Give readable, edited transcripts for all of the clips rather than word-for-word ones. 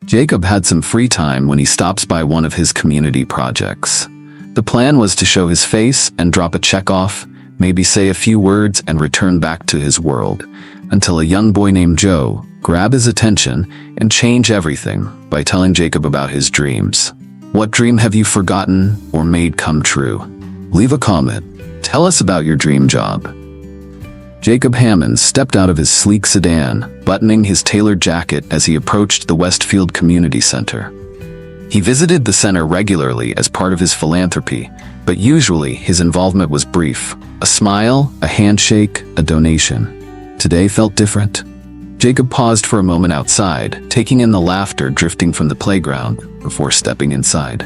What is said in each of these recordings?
Jacob had some free time when he stops by one of his community projects. The plan was to show his face and drop a check off, maybe say a few words and return back to his world, until a young boy named Joe grab his attention and change everything by telling Jacob about his dreams. What dream have you forgotten or made come true? Leave a comment. Tell us about your dream job. Jacob Hammons stepped out of his sleek sedan, buttoning his tailored jacket as he approached the Westfield Community Center. He visited the center regularly as part of his philanthropy, but usually his involvement was brief. A smile, a handshake, a donation. Today felt different. Jacob paused for a moment outside, taking in the laughter drifting from the playground before stepping inside.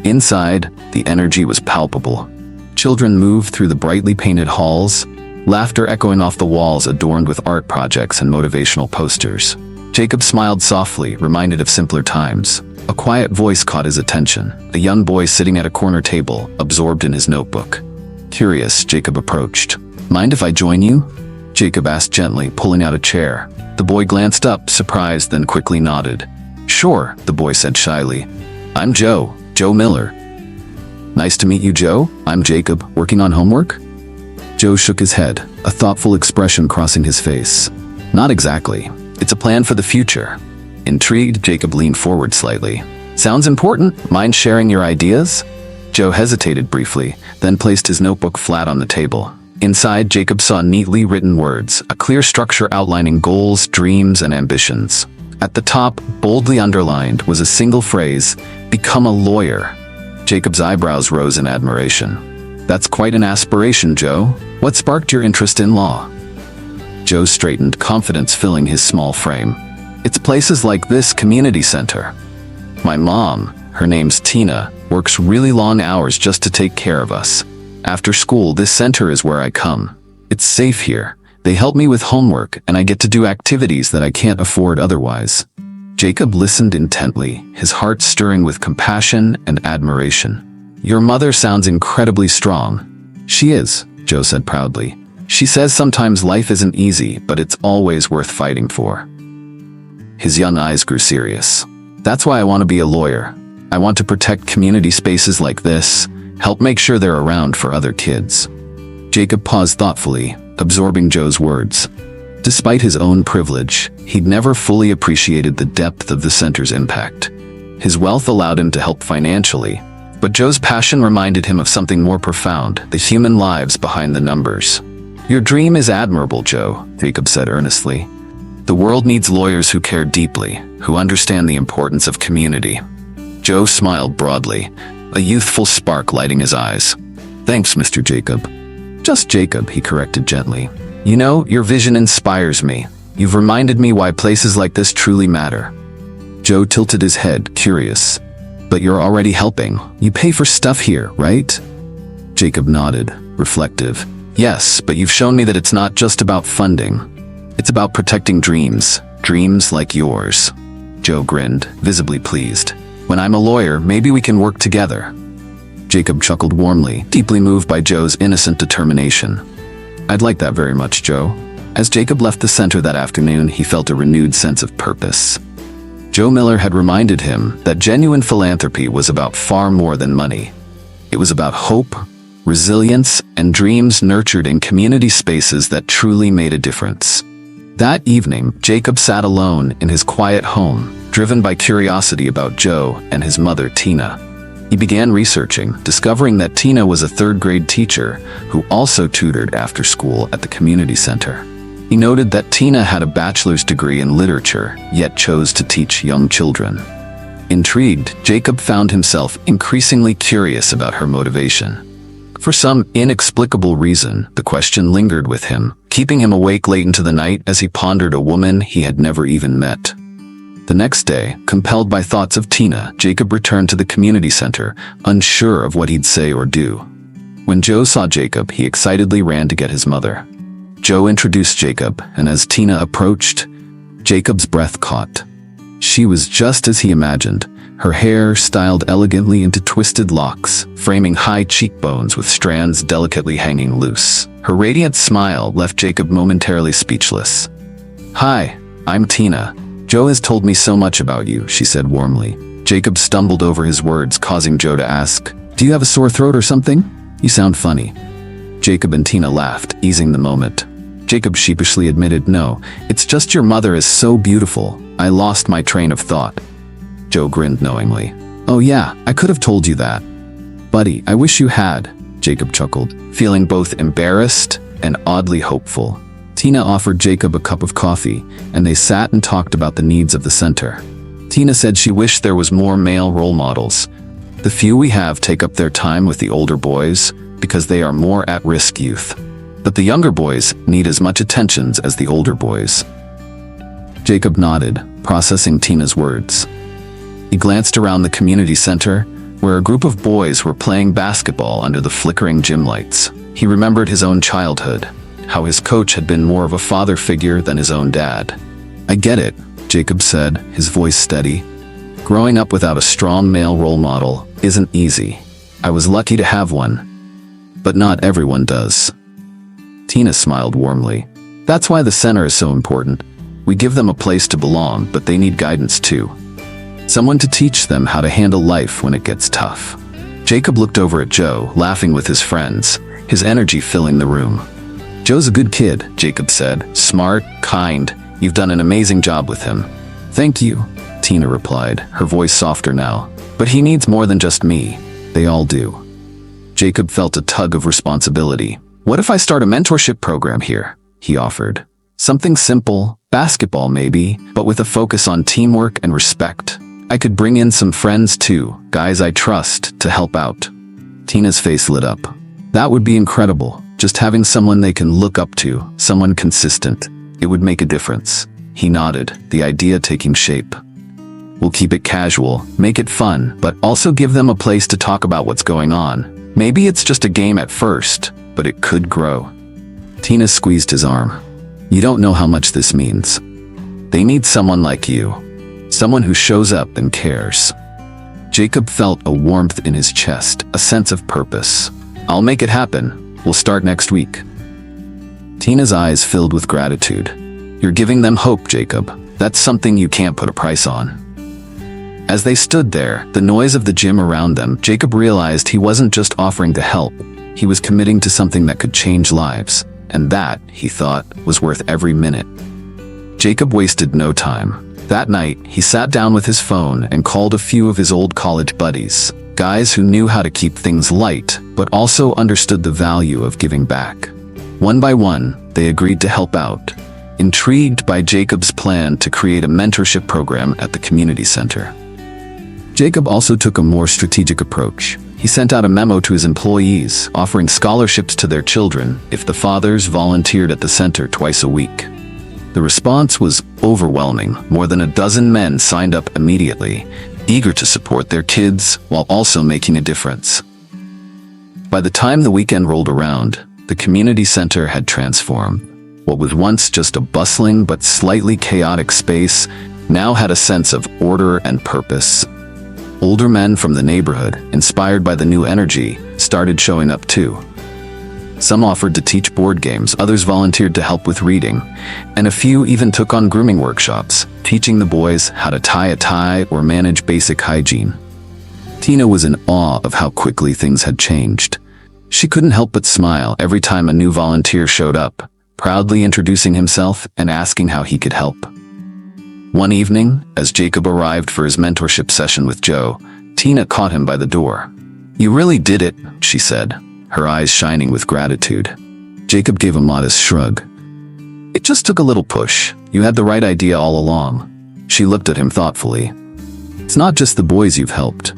Inside, the energy was palpable. Children moved through the brightly painted halls, laughter echoing off the walls adorned with art projects and motivational posters. Jacob smiled softly, reminded of simpler times. A quiet voice caught his attention, a young boy sitting at a corner table, absorbed in his notebook. Curious, Jacob approached. "Mind if I join you?" Jacob asked gently, pulling out a chair. The boy glanced up, surprised, then quickly nodded. "Sure," the boy said shyly. "I'm Joe Miller." "Nice to meet you, Joe. I'm Jacob, working on homework?" Joe shook his head, a thoughtful expression crossing his face. "Not exactly. It's a plan for the future." Intrigued, Jacob leaned forward slightly. "Sounds important. Mind sharing your ideas?" Joe hesitated briefly, then placed his notebook flat on the table. Inside, Jacob saw neatly written words, a clear structure outlining goals, dreams, and ambitions. At the top, boldly underlined, was a single phrase, "Become a lawyer." Jacob's eyebrows rose in admiration. "That's quite an aspiration, Joe. What sparked your interest in law?" Joe straightened, confidence filling his small frame. "It's places like this community center. My mom, her name's Tina, works really long hours just to take care of us. After school, this center is where I come. It's safe here. They help me with homework, and I get to do activities that I can't afford otherwise." Jacob listened intently, his heart stirring with compassion and admiration. "Your mother sounds incredibly strong." "She is," Joe said proudly. "She says sometimes life isn't easy, but it's always worth fighting for." His young eyes grew serious. "That's why I want to be a lawyer. I want to protect community spaces like this, help make sure they're around for other kids." Jacob paused thoughtfully, absorbing Joe's words. Despite his own privilege, he'd never fully appreciated the depth of the center's impact. His wealth allowed him to help financially, but Joe's passion reminded him of something more profound, the human lives behind the numbers. "Your dream is admirable, Joe," Jacob said earnestly. "The world needs lawyers who care deeply, who understand the importance of community." Joe smiled broadly, a youthful spark lighting his eyes. "Thanks, Mr. Jacob." "Just Jacob," he corrected gently. "You know, your vision inspires me. You've reminded me why places like this truly matter." Joe tilted his head, curious. "But you're already helping. You pay for stuff here, right?" Jacob nodded, reflective. "Yes, but you've shown me that it's not just about funding. It's about protecting dreams like yours." Joe grinned, visibly pleased. "When I'm a lawyer, maybe we can work together." Jacob chuckled warmly, deeply moved by Joe's innocent determination. "I'd like that very much, Joe." As Jacob left the center that afternoon, he felt a renewed sense of purpose. Joe Miller had reminded him that genuine philanthropy was about far more than money. It was about hope, resilience, and dreams nurtured in community spaces that truly made a difference. That evening, Jacob sat alone in his quiet home, driven by curiosity about Joe and his mother, Tina. He began researching, discovering that Tina was a third-grade teacher who also tutored after school at the community center. He noted that Tina had a bachelor's degree in literature, yet chose to teach young children. Intrigued, Jacob found himself increasingly curious about her motivation. For some inexplicable reason, the question lingered with him, keeping him awake late into the night as he pondered a woman he had never even met. The next day, compelled by thoughts of Tina, Jacob returned to the community center, unsure of what he'd say or do. When Joe saw Jacob, he excitedly ran to get his mother. Joe introduced Jacob, and as Tina approached, Jacob's breath caught. She was just as he imagined, her hair styled elegantly into twisted locks, framing high cheekbones with strands delicately hanging loose. Her radiant smile left Jacob momentarily speechless. "Hi, I'm Tina," Joe has told me so much about you, she said warmly. Jacob stumbled over his words, causing Joe to ask, "Do you have a sore throat or something? You sound funny." Jacob and Tina laughed, easing the moment. Jacob sheepishly admitted, "No, it's just your mother is so beautiful. I lost my train of thought." Joe grinned knowingly. "Oh yeah, I could have told you that." "Buddy, I wish you had," Jacob chuckled, feeling both embarrassed and oddly hopeful. Tina offered Jacob a cup of coffee, and they sat and talked about the needs of the center. Tina said she wished there was more male role models. The few we have take up their time with the older boys because they are more at-risk youth. But the younger boys need as much attention as the older boys. Jacob nodded, processing Tina's words. He glanced around the community center, where a group of boys were playing basketball under the flickering gym lights. He remembered his own childhood, how his coach had been more of a father figure than his own dad. "I get it," Jacob said, his voice steady. "Growing up without a strong male role model isn't easy. I was lucky to have one. But not everyone does." Tina smiled warmly. "That's why the center is so important. We give them a place to belong, but they need guidance too. Someone to teach them how to handle life when it gets tough." Jacob looked over at Joe, laughing with his friends, his energy filling the room. "Joe's a good kid," Jacob said. "Smart, kind. You've done an amazing job with him." "Thank you," Tina replied, her voice softer now. "But he needs more than just me. They all do." Jacob felt a tug of responsibility. "What if I start a mentorship program here?" he offered. "Something simple, basketball maybe, but with a focus on teamwork and respect. I could bring in some friends too, guys I trust, to help out." Tina's face lit up. "That would be incredible. Just having someone they can look up to, someone consistent. It would make a difference." He nodded, the idea taking shape. "We'll keep it casual, make it fun, but also give them a place to talk about what's going on. Maybe it's just a game at first, but it could grow." Tina squeezed his arm. "You don't know how much this means. They need someone like you. Someone who shows up and cares." Jacob felt a warmth in his chest, a sense of purpose. "I'll make it happen. We'll start next week." Tina's eyes filled with gratitude. "You're giving them hope, Jacob. That's something you can't put a price on." As they stood there, the noise of the gym around them, Jacob realized he wasn't just offering to help. He was committing to something that could change lives. And that, he thought, was worth every minute. Jacob wasted no time. That night, he sat down with his phone and called a few of his old college buddies, guys who knew how to keep things light, but also understood the value of giving back. One by one, they agreed to help out, intrigued by Jacob's plan to create a mentorship program at the community center. Jacob also took a more strategic approach. He sent out a memo to his employees, offering scholarships to their children if the fathers volunteered at the center twice a week. The response was overwhelming. More than a dozen men signed up immediately, eager to support their kids while also making a difference. By the time the weekend rolled around, the community center had transformed. What was once just a bustling but slightly chaotic space now had a sense of order and purpose. Older men from the neighborhood, inspired by the new energy, started showing up too. Some offered to teach board games, others volunteered to help with reading, and a few even took on grooming workshops, teaching the boys how to tie a tie or manage basic hygiene. Tina was in awe of how quickly things had changed. She couldn't help but smile every time a new volunteer showed up, proudly introducing himself and asking how he could help. One evening, as Jacob arrived for his mentorship session with Joe, Tina caught him by the door. "You really did it," she said, her eyes shining with gratitude. Jacob gave a modest shrug. "It just took a little push. You had the right idea all along." She looked at him thoughtfully. "It's not just the boys you've helped.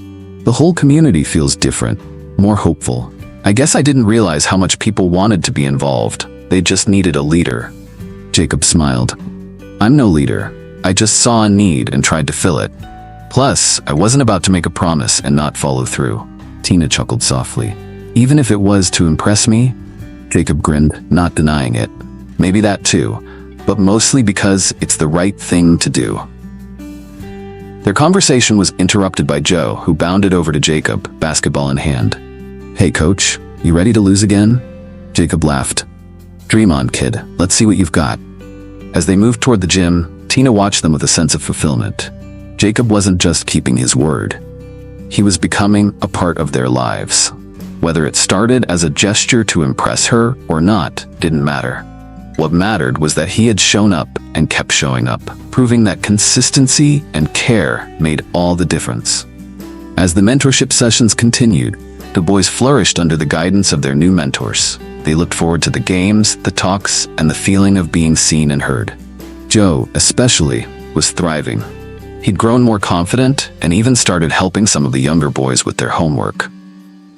The whole community feels different, more hopeful. I guess I didn't realize how much people wanted to be involved. They just needed a leader." Jacob smiled. "I'm no leader. I just saw a need and tried to fill it. Plus, I wasn't about to make a promise and not follow through." Tina chuckled softly. "Even if it was to impress me?" Jacob grinned, not denying it. "Maybe that too, but mostly because it's the right thing to do." Their conversation was interrupted by Joe, who bounded over to Jacob, basketball in hand. "Hey coach, you ready to lose again?" Jacob laughed. "Dream on, kid. Let's see what you've got." As they moved toward the gym, Tina watched them with a sense of fulfillment. Jacob wasn't just keeping his word. He was becoming a part of their lives. Whether it started as a gesture to impress her or not didn't matter. What mattered was that he had shown up and kept showing up, proving that consistency and care made all the difference. As the mentorship sessions continued, the boys flourished under the guidance of their new mentors. They looked forward to the games, the talks, and the feeling of being seen and heard. Joe, especially, was thriving. He'd grown more confident and even started helping some of the younger boys with their homework.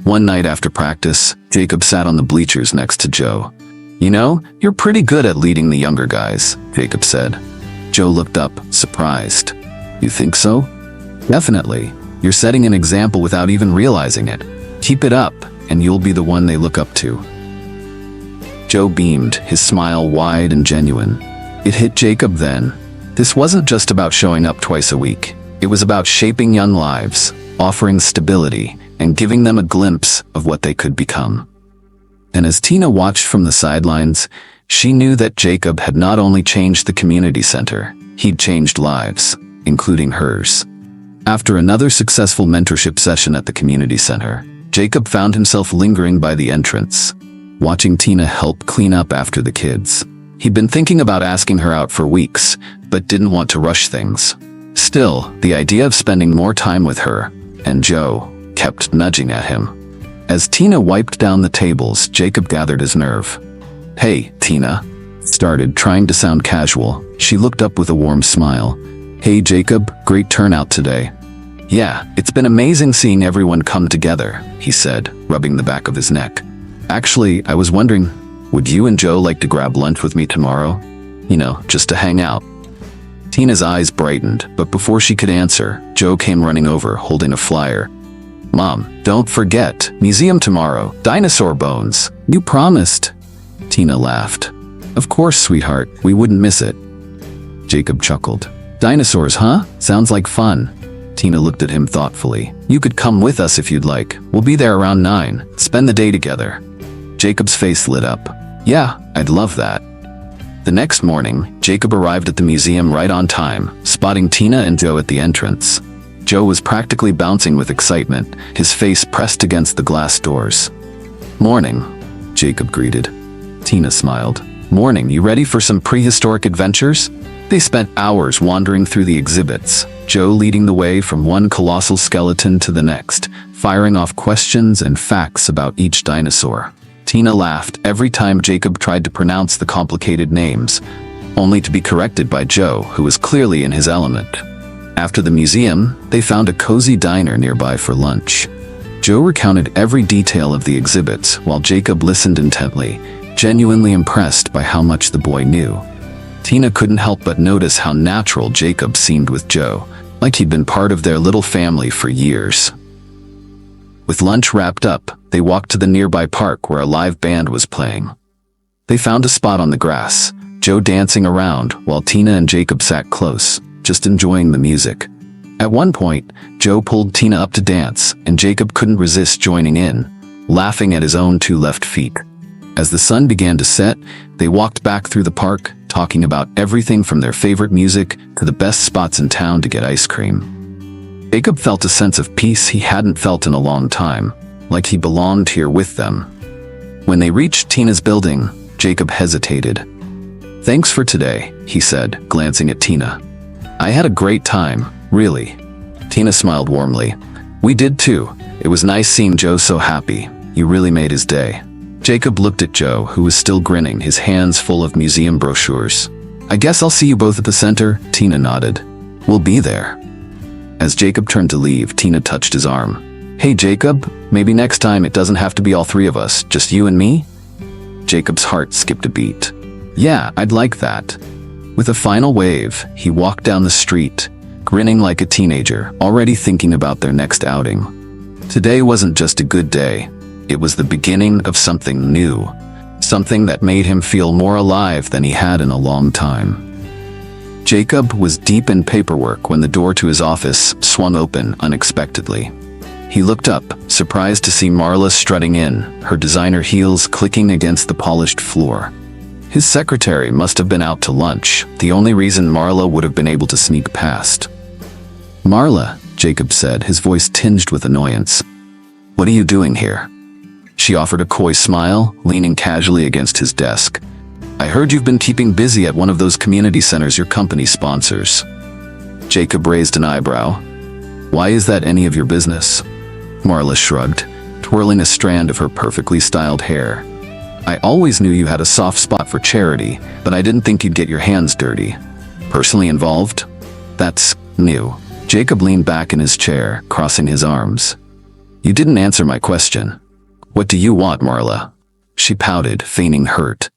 One night after practice, Jacob sat on the bleachers next to Joe. "You know, you're pretty good at leading the younger guys," Jacob said. Joe looked up, surprised. "You think so?" "Definitely. You're setting an example without even realizing it. Keep it up, and you'll be the one they look up to." Joe beamed, his smile wide and genuine. It hit Jacob then. This wasn't just about showing up twice a week. It was about shaping young lives, offering stability, and giving them a glimpse of what they could become. And as Tina watched from the sidelines, she knew that Jacob had not only changed the community center, he'd changed lives, including hers. After another successful mentorship session at the community center, Jacob found himself lingering by the entrance, watching Tina help clean up after the kids. He'd been thinking about asking her out for weeks, but didn't want to rush things. Still, the idea of spending more time with her, and Joe, kept nudging at him. As Tina wiped down the tables, Jacob gathered his nerve. "Hey, Tina," started, trying to sound casual. She looked up with a warm smile. "Hey, Jacob, great turnout today." "Yeah, it's been amazing seeing everyone come together," he said, rubbing the back of his neck. "Actually, I was wondering, would you and Joe like to grab lunch with me tomorrow? You know, just to hang out." Tina's eyes brightened, but before she could answer, Joe came running over, holding a flyer. "Mom, don't forget, museum tomorrow, dinosaur bones. You promised." Tina laughed. "Of course, sweetheart, we wouldn't miss it." Jacob chuckled. "Dinosaurs, huh? Sounds like fun." Tina looked at him thoughtfully. "You could come with us if you'd like. We'll be there around 9. Spend the day together." Jacob's face lit up. "Yeah, I'd love that." The next morning, Jacob arrived at the museum right on time, spotting Tina and Joe at the entrance. Joe was practically bouncing with excitement, his face pressed against the glass doors. "Morning," Jacob greeted. Tina smiled. "Morning, you ready for some prehistoric adventures?" They spent hours wandering through the exhibits, Joe leading the way from one colossal skeleton to the next, firing off questions and facts about each dinosaur. Tina laughed every time Jacob tried to pronounce the complicated names, only to be corrected by Joe, who was clearly in his element. After the museum, they found a cozy diner nearby for lunch. Joe recounted every detail of the exhibits while Jacob listened intently, genuinely impressed by how much the boy knew. Tina couldn't help but notice how natural Jacob seemed with Joe, like he'd been part of their little family for years. With lunch wrapped up, they walked to the nearby park where a live band was playing. They found a spot on the grass, Joe dancing around while Tina and Jacob sat close, just enjoying the music. At one point, Joe pulled Tina up to dance, and Jacob couldn't resist joining in, laughing at his own two left feet. As the sun began to set, they walked back through the park, talking about everything from their favorite music to the best spots in town to get ice cream. Jacob felt a sense of peace he hadn't felt in a long time, like he belonged here with them. When they reached Tina's building, Jacob hesitated. "Thanks for today," he said, glancing at Tina. "I had a great time, really." Tina smiled warmly. "We did too. It was nice seeing Joe so happy. You really made his day." Jacob looked at Joe, who was still grinning, his hands full of museum brochures. "I guess I'll see you both at the center," Tina nodded. "We'll be there." As Jacob turned to leave, Tina touched his arm. "Hey Jacob, maybe next time it doesn't have to be all three of us, just you and me?" Jacob's heart skipped a beat. "Yeah, I'd like that." With a final wave, he walked down the street, grinning like a teenager, already thinking about their next outing. Today wasn't just a good day. It was the beginning of something new, something that made him feel more alive than he had in a long time. Jacob was deep in paperwork when the door to his office swung open unexpectedly. He looked up, surprised to see Marla strutting in, her designer heels clicking against the polished floor. His secretary must have been out to lunch, the only reason Marla would have been able to sneak past. "Marla," Jacob said, his voice tinged with annoyance. "What are you doing here?" She offered a coy smile, leaning casually against his desk. "I heard you've been keeping busy at one of those community centers your company sponsors." Jacob raised an eyebrow. "Why is that any of your business?" Marla shrugged, twirling a strand of her perfectly styled hair. "I always knew you had a soft spot for charity, but I didn't think you'd get your hands dirty. Personally involved? That's new." Jacob leaned back in his chair, crossing his arms. "You didn't answer my question. What do you want, Marla?" She pouted, feigning hurt.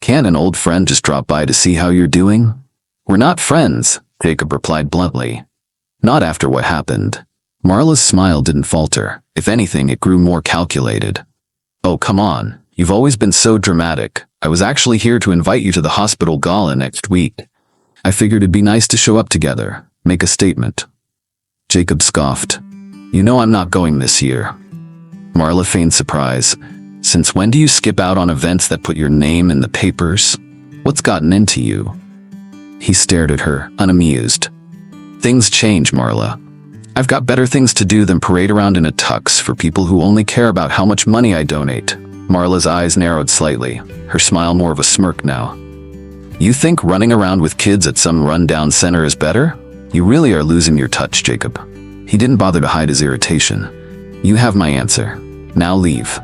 "Can't an old friend just drop by to see how you're doing?" "We're not friends," Jacob replied bluntly. "Not after what happened." Marla's smile didn't falter. If anything, it grew more calculated. "Oh, come on. You've always been so dramatic. I was actually here to invite you to the hospital gala next week. I figured it'd be nice to show up together, make a statement." Jacob scoffed. "You know I'm not going this year." Marla feigned surprise. "Since when do you skip out on events that put your name in the papers? What's gotten into you?" He stared at her, unamused. "Things change, Marla. I've got better things to do than parade around in a tux for people who only care about how much money I donate." Marla's eyes narrowed slightly, her smile more of a smirk now. "You think running around with kids at some rundown center is better? You really are losing your touch, Jacob." He didn't bother to hide his irritation. "You have my answer. Now leave."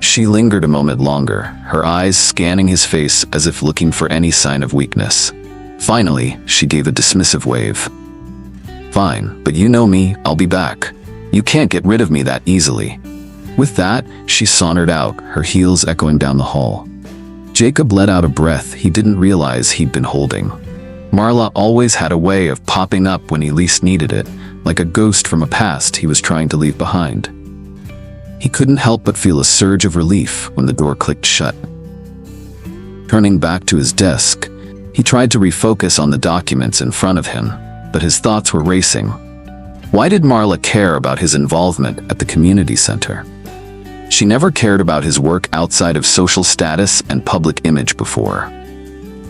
She lingered a moment longer, her eyes scanning his face as if looking for any sign of weakness. Finally, she gave a dismissive wave. "Fine, but you know me, I'll be back. You can't get rid of me that easily." With that, she sauntered out, her heels echoing down the hall. Jacob let out a breath he didn't realize he'd been holding. Marla always had a way of popping up when he least needed it, like a ghost from a past he was trying to leave behind. He couldn't help but feel a surge of relief when the door clicked shut. Turning back to his desk, he tried to refocus on the documents in front of him, but his thoughts were racing. Why did Marla care about his involvement at the community center? She never cared about his work outside of social status and public image before.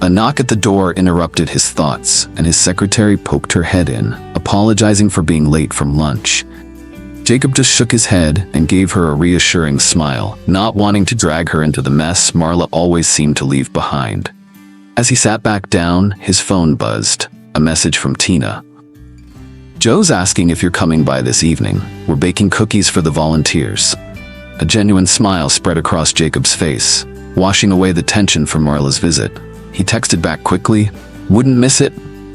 A knock at the door interrupted his thoughts, and his secretary poked her head in, apologizing for being late from lunch. Jacob just shook his head and gave her a reassuring smile, not wanting to drag her into the mess Marla always seemed to leave behind. As he sat back down, his phone buzzed, a message from Tina. "Joe's asking if you're coming by this evening. We're baking cookies for the volunteers." A genuine smile spread across Jacob's face, washing away the tension from Marla's visit. He texted back quickly, "Wouldn't miss it.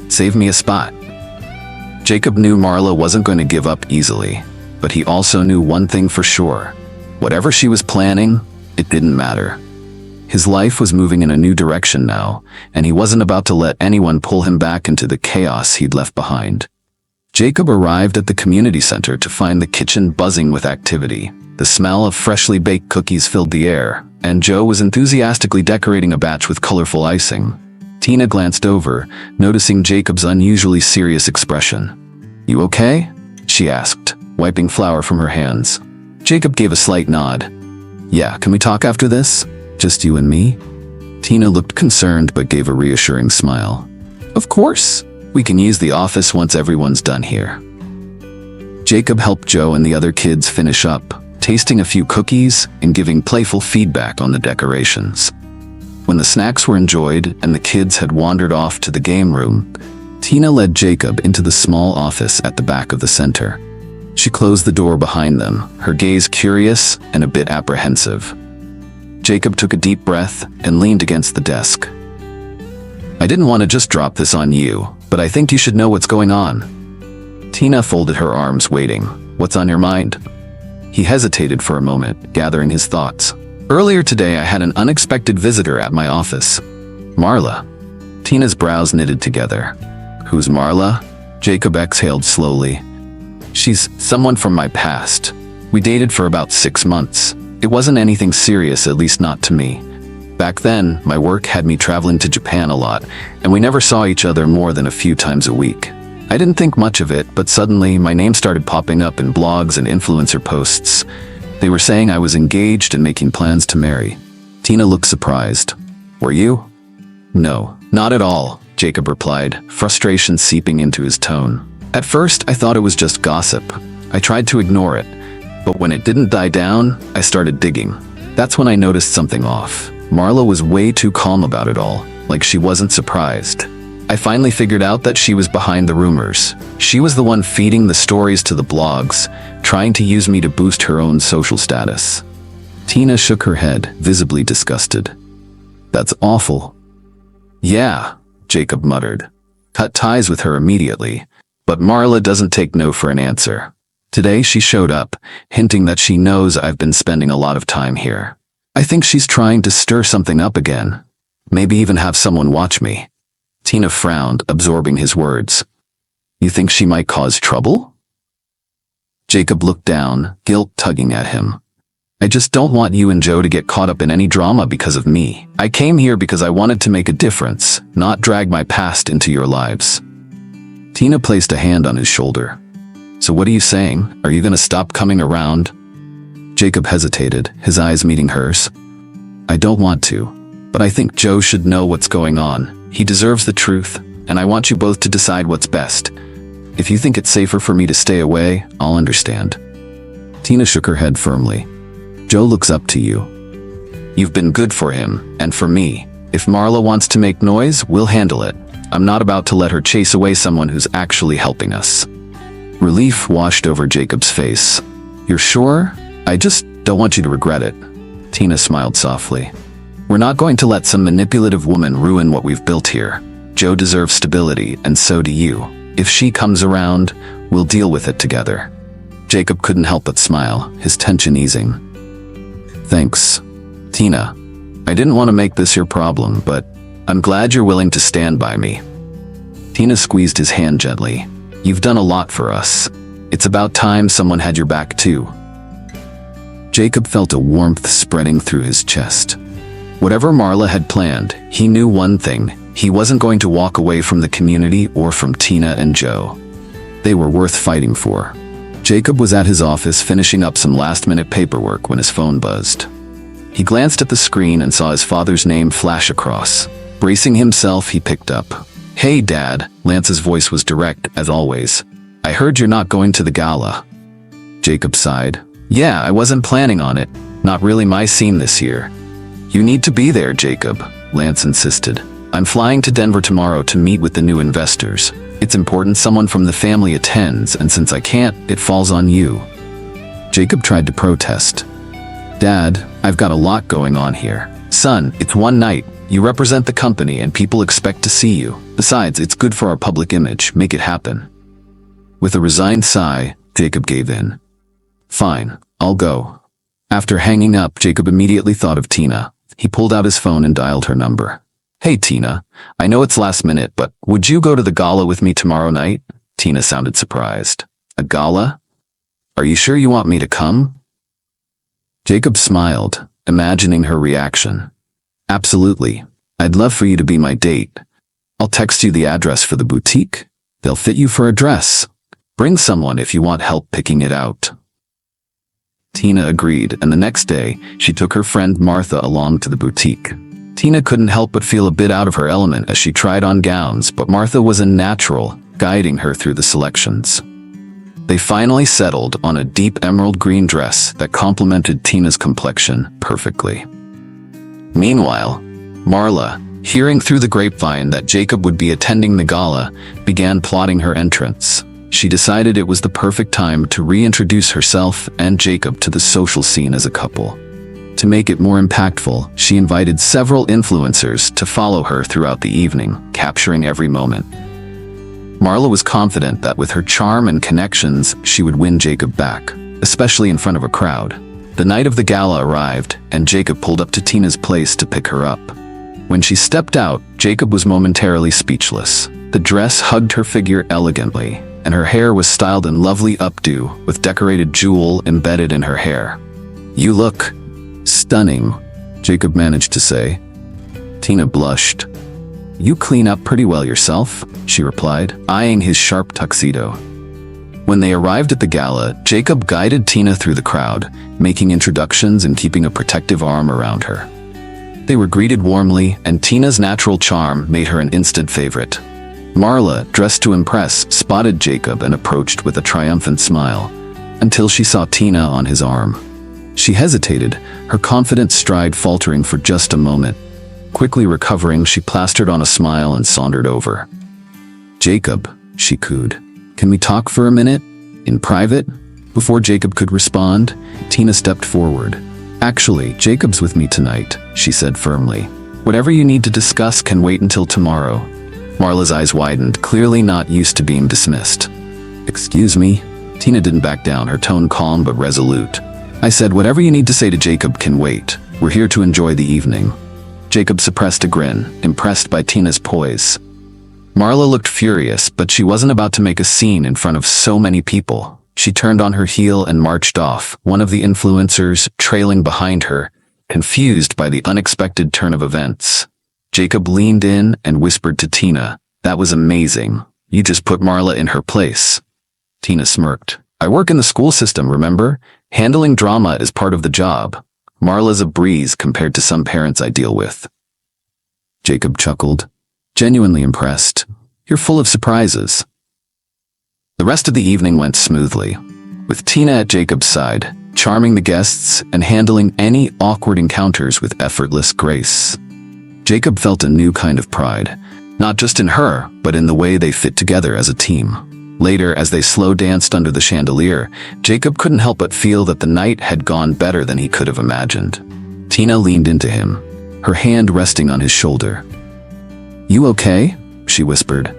Save me a spot." Jacob knew Marla wasn't going to give up easily, but he also knew one thing for sure. Whatever she was planning, it didn't matter. His life was moving in a new direction now, and he wasn't about to let anyone pull him back into the chaos he'd left behind. Jacob arrived at the community center to find the kitchen buzzing with activity. The smell of freshly baked cookies filled the air, and Joe was enthusiastically decorating a batch with colorful icing. Tina glanced over, noticing Jacob's unusually serious expression. "You okay?" she asked, wiping flour from her hands. Jacob gave a slight nod. "Yeah, can we talk after this? Just you and me?" Tina looked concerned but gave a reassuring smile. "Of course. We can use the office once everyone's done here." Jacob helped Joe and the other kids finish up, tasting a few cookies and giving playful feedback on the decorations. When the snacks were enjoyed and the kids had wandered off to the game room, Tina led Jacob into the small office at the back of the center. She closed the door behind them, her gaze curious and a bit apprehensive. Jacob took a deep breath and leaned against the desk. "I didn't want to just drop this on you, but I think you should know what's going on." Tina folded her arms, waiting. "What's on your mind?" He hesitated for a moment, gathering his thoughts. "Earlier today, I had an unexpected visitor at my office. Marla." Tina's brows knitted together. "Who's Marla?" Jacob exhaled slowly. "She's someone from my past. We dated for about 6 months. It wasn't anything serious, at least not to me. Back then, my work had me traveling to Japan a lot, and we never saw each other more than a few times a week. I didn't think much of it, but suddenly my name started popping up in blogs and influencer posts. They were saying I was engaged and making plans to marry." Tina looked surprised. "Were you?" No, not at all, Jacob replied, frustration seeping into his tone. At first, I thought it was just gossip. I tried to ignore it, but when it didn't die down, I started digging. That's when I noticed something off. Marla was way too calm about it all, like she wasn't surprised. I finally figured out that she was behind the rumors. She was the one feeding the stories to the blogs, trying to use me to boost her own social status. Tina shook her head, visibly disgusted. That's awful. Yeah, Jacob muttered. Cut ties with her immediately. But Marla doesn't take no for an answer. Today she showed up, hinting that she knows I've been spending a lot of time here. I think she's trying to stir something up again. Maybe even have someone watch me. Tina frowned, absorbing his words. You think she might cause trouble? Jacob looked down, guilt tugging at him. I just don't want you and Joe to get caught up in any drama because of me. I came here because I wanted to make a difference, not drag my past into your lives. Tina placed a hand on his shoulder. So what are you saying? Are you going to stop coming around? Jacob hesitated, his eyes meeting hers. I don't want to, but I think Joe should know what's going on. He deserves the truth, and I want you both to decide what's best. If you think it's safer for me to stay away, I'll understand. Tina shook her head firmly. Joe looks up to you. You've been good for him, and for me. If Marla wants to make noise, we'll handle it. I'm not about to let her chase away someone who's actually helping us. Relief washed over Jacob's face. You're sure? I just don't want you to regret it. Tina smiled softly. We're not going to let some manipulative woman ruin what we've built here. Joe deserves stability, and so do you. If she comes around, we'll deal with it together. Jacob couldn't help but smile, his tension easing. Thanks, Tina. I didn't want to make this your problem, but I'm glad you're willing to stand by me. Tina squeezed his hand gently. You've done a lot for us. It's about time someone had your back too. Jacob felt a warmth spreading through his chest. Whatever Marla had planned, he knew one thing. He wasn't going to walk away from the community or from Tina and Joe. They were worth fighting for. Jacob was at his office finishing up some last-minute paperwork when his phone buzzed. He glanced at the screen and saw his father's name flash across. Bracing himself, he picked up. Hey, Dad. Lance's voice was direct, as always. I heard you're not going to the gala. Jacob sighed. Yeah, I wasn't planning on it. Not really my scene this year. You need to be there, Jacob, Lance insisted. I'm flying to Denver tomorrow to meet with the new investors. It's important someone from the family attends, and since I can't, it falls on you. Jacob tried to protest. Dad, I've got a lot going on here. Son, it's one night. You represent the company and people expect to see you. Besides, it's good for our public image. Make it happen. With a resigned sigh, Jacob gave in. Fine, I'll go. After hanging up, Jacob immediately thought of Tina. He pulled out his phone and dialed her number. Hey, Tina. I know it's last minute, but would you go to the gala with me tomorrow night? Tina sounded surprised. A gala? Are you sure you want me to come? Jacob smiled, imagining her reaction. Absolutely. I'd love for you to be my date. I'll text you the address for the boutique. They'll fit you for a dress. Bring someone if you want help picking it out. Tina agreed, and the next day, she took her friend Martha along to the boutique. Tina couldn't help but feel a bit out of her element as she tried on gowns, but Martha was a natural, guiding her through the selections. They finally settled on a deep emerald green dress that complemented Tina's complexion perfectly. Meanwhile, Marla, hearing through the grapevine that Jacob would be attending the gala, began plotting her entrance. She decided it was the perfect time to reintroduce herself and Jacob to the social scene as a couple. To make it more impactful, she invited several influencers to follow her throughout the evening, capturing every moment. Marla was confident that with her charm and connections, she would win Jacob back, especially in front of a crowd. The night of the gala arrived, and Jacob pulled up to Tina's place to pick her up. When she stepped out, Jacob was momentarily speechless. The dress hugged her figure elegantly, and her hair was styled in lovely updo with decorated jewel embedded in her hair. You look stunning, Jacob managed to say. Tina blushed. You clean up pretty well yourself, she replied, eyeing his sharp tuxedo. When they arrived at the gala, Jacob guided Tina through the crowd, making introductions and keeping a protective arm around her. They were greeted warmly, and Tina's natural charm made her an instant favorite. Marla, dressed to impress, spotted Jacob and approached with a triumphant smile, until she saw Tina on his arm. She hesitated, her confident stride faltering for just a moment. Quickly recovering, she plastered on a smile and sauntered over. "Jacob," she cooed, "can we talk for a minute? In private?" Before Jacob could respond, Tina stepped forward. "Actually, Jacob's with me tonight," she said firmly. "Whatever you need to discuss can wait until tomorrow." Marla's eyes widened, clearly not used to being dismissed. "Excuse me?" Tina didn't back down, her tone calm but resolute. "I said whatever you need to say to Jacob can wait. We're here to enjoy the evening." Jacob suppressed a grin, impressed by Tina's poise. Marla looked furious, but she wasn't about to make a scene in front of so many people. She turned on her heel and marched off, one of the influencers trailing behind her, confused by the unexpected turn of events. Jacob leaned in and whispered to Tina, "That was amazing. You just put Marla in her place." Tina smirked. "I work in the school system, remember? Handling drama is part of the job. Marla's a breeze compared to some parents I deal with." Jacob chuckled, genuinely impressed. "You're full of surprises." The rest of the evening went smoothly, with Tina at Jacob's side, charming the guests and handling any awkward encounters with effortless grace. Jacob felt a new kind of pride, not just in her, but in the way they fit together as a team. Later, as they slow danced under the chandelier, Jacob couldn't help but feel that the night had gone better than he could have imagined. Tina leaned into him, her hand resting on his shoulder. "You okay?" she whispered.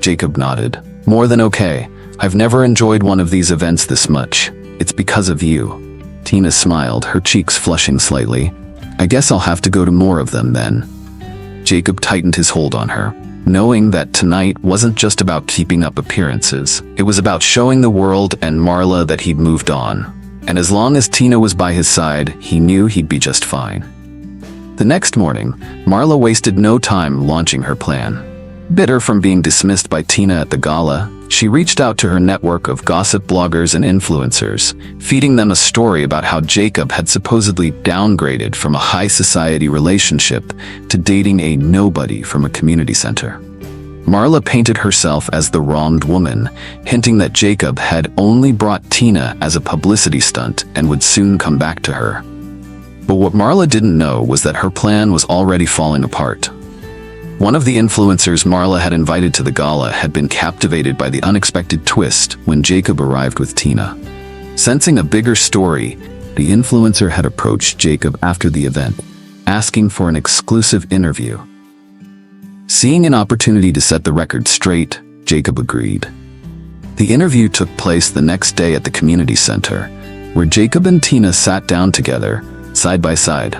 Jacob nodded. "More than okay. I've never enjoyed one of these events this much. It's because of you." Tina smiled, her cheeks flushing slightly. "I guess I'll have to go to more of them then." Jacob tightened his hold on her, knowing that tonight wasn't just about keeping up appearances. It was about showing the world and Marla that he'd moved on. And as long as Tina was by his side, he knew he'd be just fine. The next morning, Marla wasted no time launching her plan. Bitter from being dismissed by Tina at the gala, she reached out to her network of gossip bloggers and influencers, feeding them a story about how Jacob had supposedly downgraded from a high society relationship to dating a nobody from a community center. Marla painted herself as the wronged woman, hinting that Jacob had only brought Tina as a publicity stunt and would soon come back to her. But what Marla didn't know was that her plan was already falling apart. One of the influencers Marla had invited to the gala had been captivated by the unexpected twist when Jacob arrived with Tina. Sensing a bigger story, the influencer had approached Jacob after the event, asking for an exclusive interview. Seeing an opportunity to set the record straight, Jacob agreed. The interview took place the next day at the community center, where Jacob and Tina sat down together, side by side.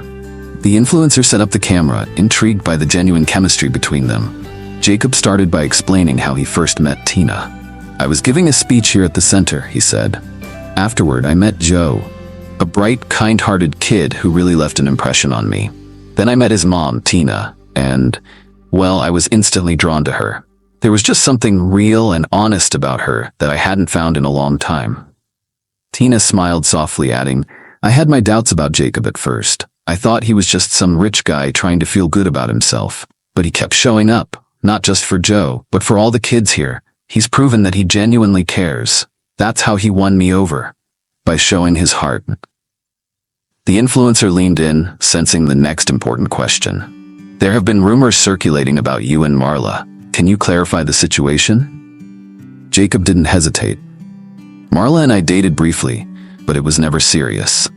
The influencer set up the camera, intrigued by the genuine chemistry between them. Jacob started by explaining how he first met Tina. "I was giving a speech here at the center," he said. "Afterward, I met Joe, a bright, kind-hearted kid who really left an impression on me. Then I met his mom, Tina, and, well, I was instantly drawn to her. There was just something real and honest about her that I hadn't found in a long time." Tina smiled softly, adding, "I had my doubts about Jacob at first. I thought he was just some rich guy trying to feel good about himself. But he kept showing up, not just for Joe, but for all the kids here. He's proven that he genuinely cares. That's how he won me over. By showing his heart." The influencer leaned in, sensing the next important question. "There have been rumors circulating about you and Marla. Can you clarify the situation?" Jacob didn't hesitate. "Marla and I dated briefly, but it was never serious.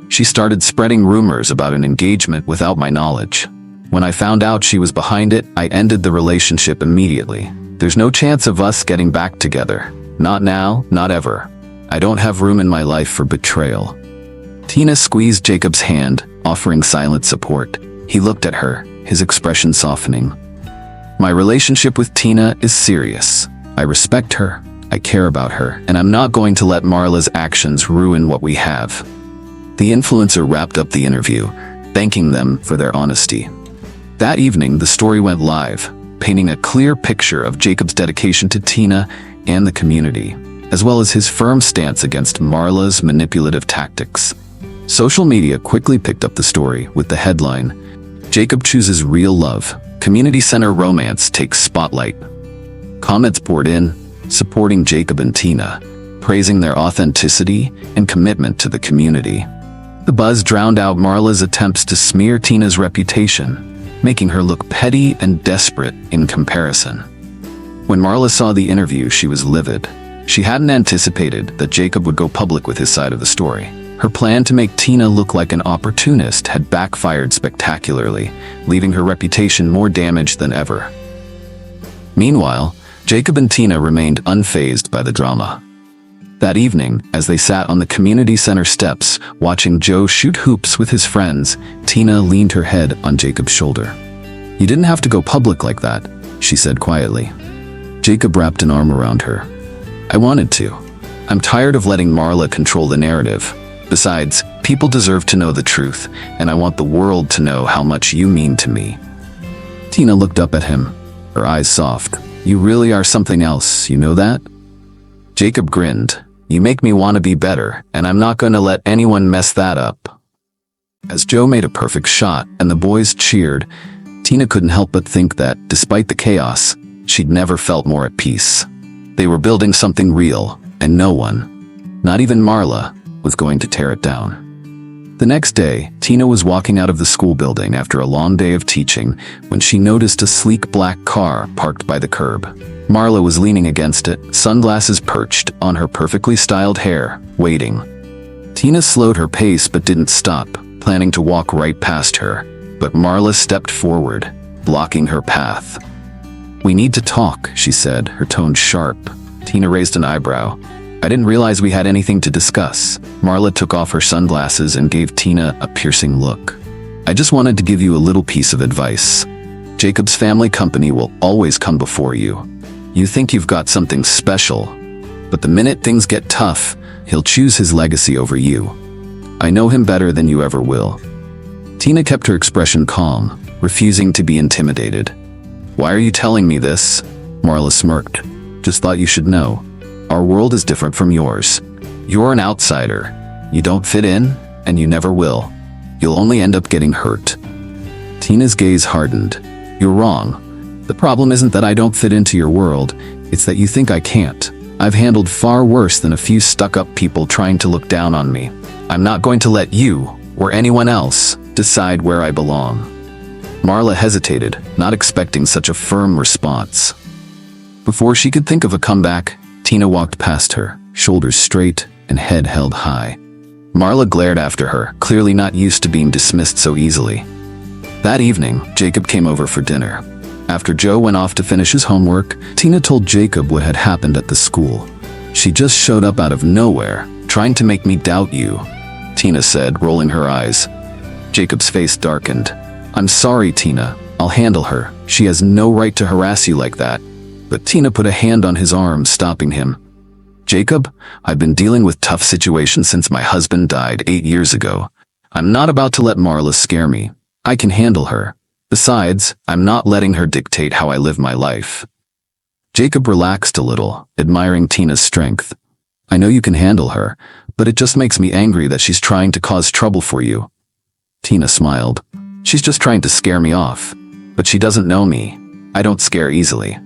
She started spreading rumors about an engagement without my knowledge. When I found out she was behind it, I ended the relationship immediately. There's no chance of us getting back together. Not now, not ever. I don't have room in my life for betrayal." Tina squeezed Jacob's hand, offering silent support. He looked at her, his expression softening. "My relationship with Tina is serious. I respect her, I care about her, and I'm not going to let Marla's actions ruin what we have." The influencer wrapped up the interview, thanking them for their honesty. That evening, the story went live, painting a clear picture of Jacob's dedication to Tina and the community, as well as his firm stance against Marla's manipulative tactics. Social media quickly picked up the story with the headline, Jacob chooses real love. Community center romance takes spotlight. Comments poured in, supporting Jacob and Tina, praising their authenticity and commitment to the community. The buzz drowned out Marla's attempts to smear Tina's reputation, making her look petty and desperate in comparison. When Marla saw the interview, she was livid. She hadn't anticipated that Jacob would go public with his side of the story. Her plan to make Tina look like an opportunist had backfired spectacularly, leaving her reputation more damaged than ever. Meanwhile, Jacob and Tina remained unfazed by the drama. That evening, as they sat on the community center steps, watching Joe shoot hoops with his friends, Tina leaned her head on Jacob's shoulder. "You didn't have to go public like that," she said quietly. Jacob wrapped an arm around her. "I wanted to. I'm tired of letting Marla control the narrative. Besides, people deserve to know the truth, and I want the world to know how much you mean to me." Tina looked up at him, her eyes soft. "You really are something else, you know that?" Jacob grinned. "You make me want to be better, and I'm not going to let anyone mess that up." As Joe made a perfect shot and the boys cheered, Tina couldn't help but think that, despite the chaos, she'd never felt more at peace. They were building something real, and no one, not even Marla, was going to tear it down. The next day, Tina was walking out of the school building after a long day of teaching when she noticed a sleek black car parked by the curb. Marla was leaning against it, sunglasses perched on her perfectly styled hair, waiting. Tina slowed her pace but didn't stop, planning to walk right past her. But Marla stepped forward, blocking her path. "We need to talk," she said, her tone sharp. Tina raised an eyebrow. "I didn't realize we had anything to discuss." Marla took off her sunglasses and gave Tina a piercing look. "I just wanted to give you a little piece of advice. Jacob's family company will always come before you. You think you've got something special, but the minute things get tough, he'll choose his legacy over you. I know him better than you ever will." Tina kept her expression calm, refusing to be intimidated. "Why are you telling me this?" Marla smirked. "Just thought you should know. Our world is different from yours. You're an outsider. You don't fit in, and you never will. You'll only end up getting hurt." Tina's gaze hardened. "You're wrong. The problem isn't that I don't fit into your world, it's that you think I can't. I've handled far worse than a few stuck-up people trying to look down on me. I'm not going to let you, or anyone else, decide where I belong." Marla hesitated, not expecting such a firm response. Before she could think of a comeback, Tina walked past her, shoulders straight and head held high. Marla glared after her, clearly not used to being dismissed so easily. That evening, Jacob came over for dinner. After Joe went off to finish his homework, Tina told Jacob what had happened at the school. "She just showed up out of nowhere, trying to make me doubt you," Tina said, rolling her eyes. Jacob's face darkened. "I'm sorry, Tina. I'll handle her. She has no right to harass you like that." But Tina put a hand on his arm, stopping him. "Jacob, I've been dealing with tough situations since my husband died 8 years ago. I'm not about to let Marla scare me. I can handle her. Besides, I'm not letting her dictate how I live my life." Jacob relaxed a little, admiring Tina's strength. "I know you can handle her, but it just makes me angry that she's trying to cause trouble for you." Tina smiled. "She's just trying to scare me off. But she doesn't know me. I don't scare easily."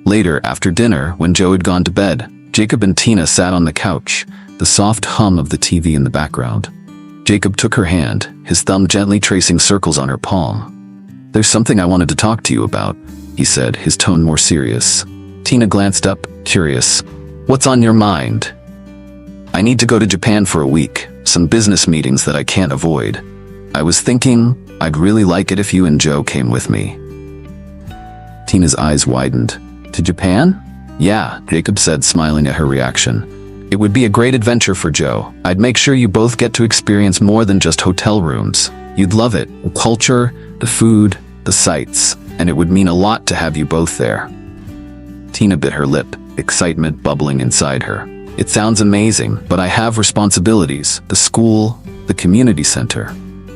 Later, after dinner, when Joe had gone to bed, Jacob and Tina sat on the couch, the soft hum of the TV in the background. Jacob took her hand, his thumb gently tracing circles on her palm. "There's something I wanted to talk to you about," he said, his tone more serious. Tina glanced up, curious. "What's on your mind?" "I need to go to Japan for a week, some business meetings that I can't avoid. I was thinking, I'd really like it if you and Joe came with me." Tina's eyes widened. "To Japan?" "Yeah," Jacob said, smiling at her reaction. "It would be a great adventure for Joe. I'd make sure you both get to experience more than just hotel rooms. You'd love it. The culture, the food, the sights, and it would mean a lot to have you both there." Tina bit her lip, excitement bubbling inside her. "It sounds amazing, but I have responsibilities. The school, the community center.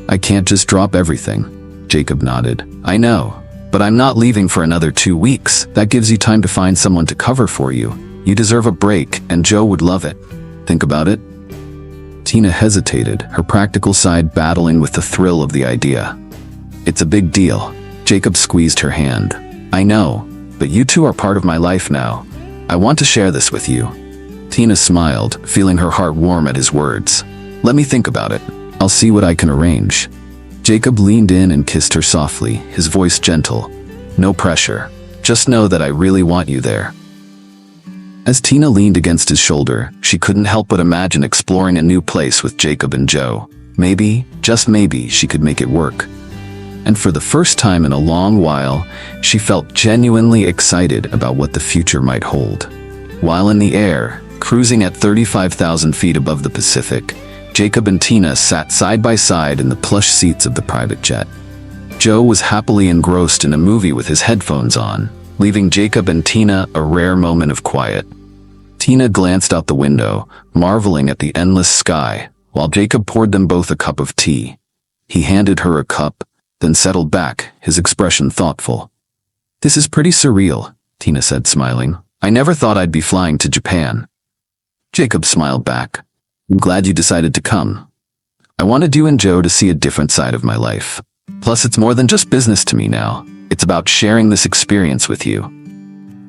I can't just drop everything." Jacob nodded. "I know. But I'm not leaving for another 2 weeks. That gives you time to find someone to cover for you. You deserve a break, and Joe would love it. Think about it." Tina hesitated, her practical side battling with the thrill of the idea. It's a big deal. Jacob squeezed her hand. I know, but you two are part of my life now. I want to share this with you. Tina smiled, feeling her heart warm at his words. Let me think about it. I'll see what I can arrange. Jacob leaned in and kissed her softly, his voice gentle. No pressure. Just know that I really want you there. As Tina leaned against his shoulder, she couldn't help but imagine exploring a new place with Jacob and Joe. Maybe, just maybe, she could make it work. And for the first time in a long while, she felt genuinely excited about what the future might hold. While in the air, cruising at 35,000 feet above the Pacific, Jacob and Tina sat side by side in the plush seats of the private jet. Joe was happily engrossed in a movie with his headphones on, leaving Jacob and Tina a rare moment of quiet. Tina glanced out the window, marveling at the endless sky, while Jacob poured them both a cup of tea. He handed her a cup, then settled back, his expression thoughtful. This is pretty surreal, Tina said, smiling. I never thought I'd be flying to Japan. Jacob smiled back. I'm glad you decided to come. I wanted you and Joe to see a different side of my life. Plus, it's more than just business to me now. It's about sharing this experience with you.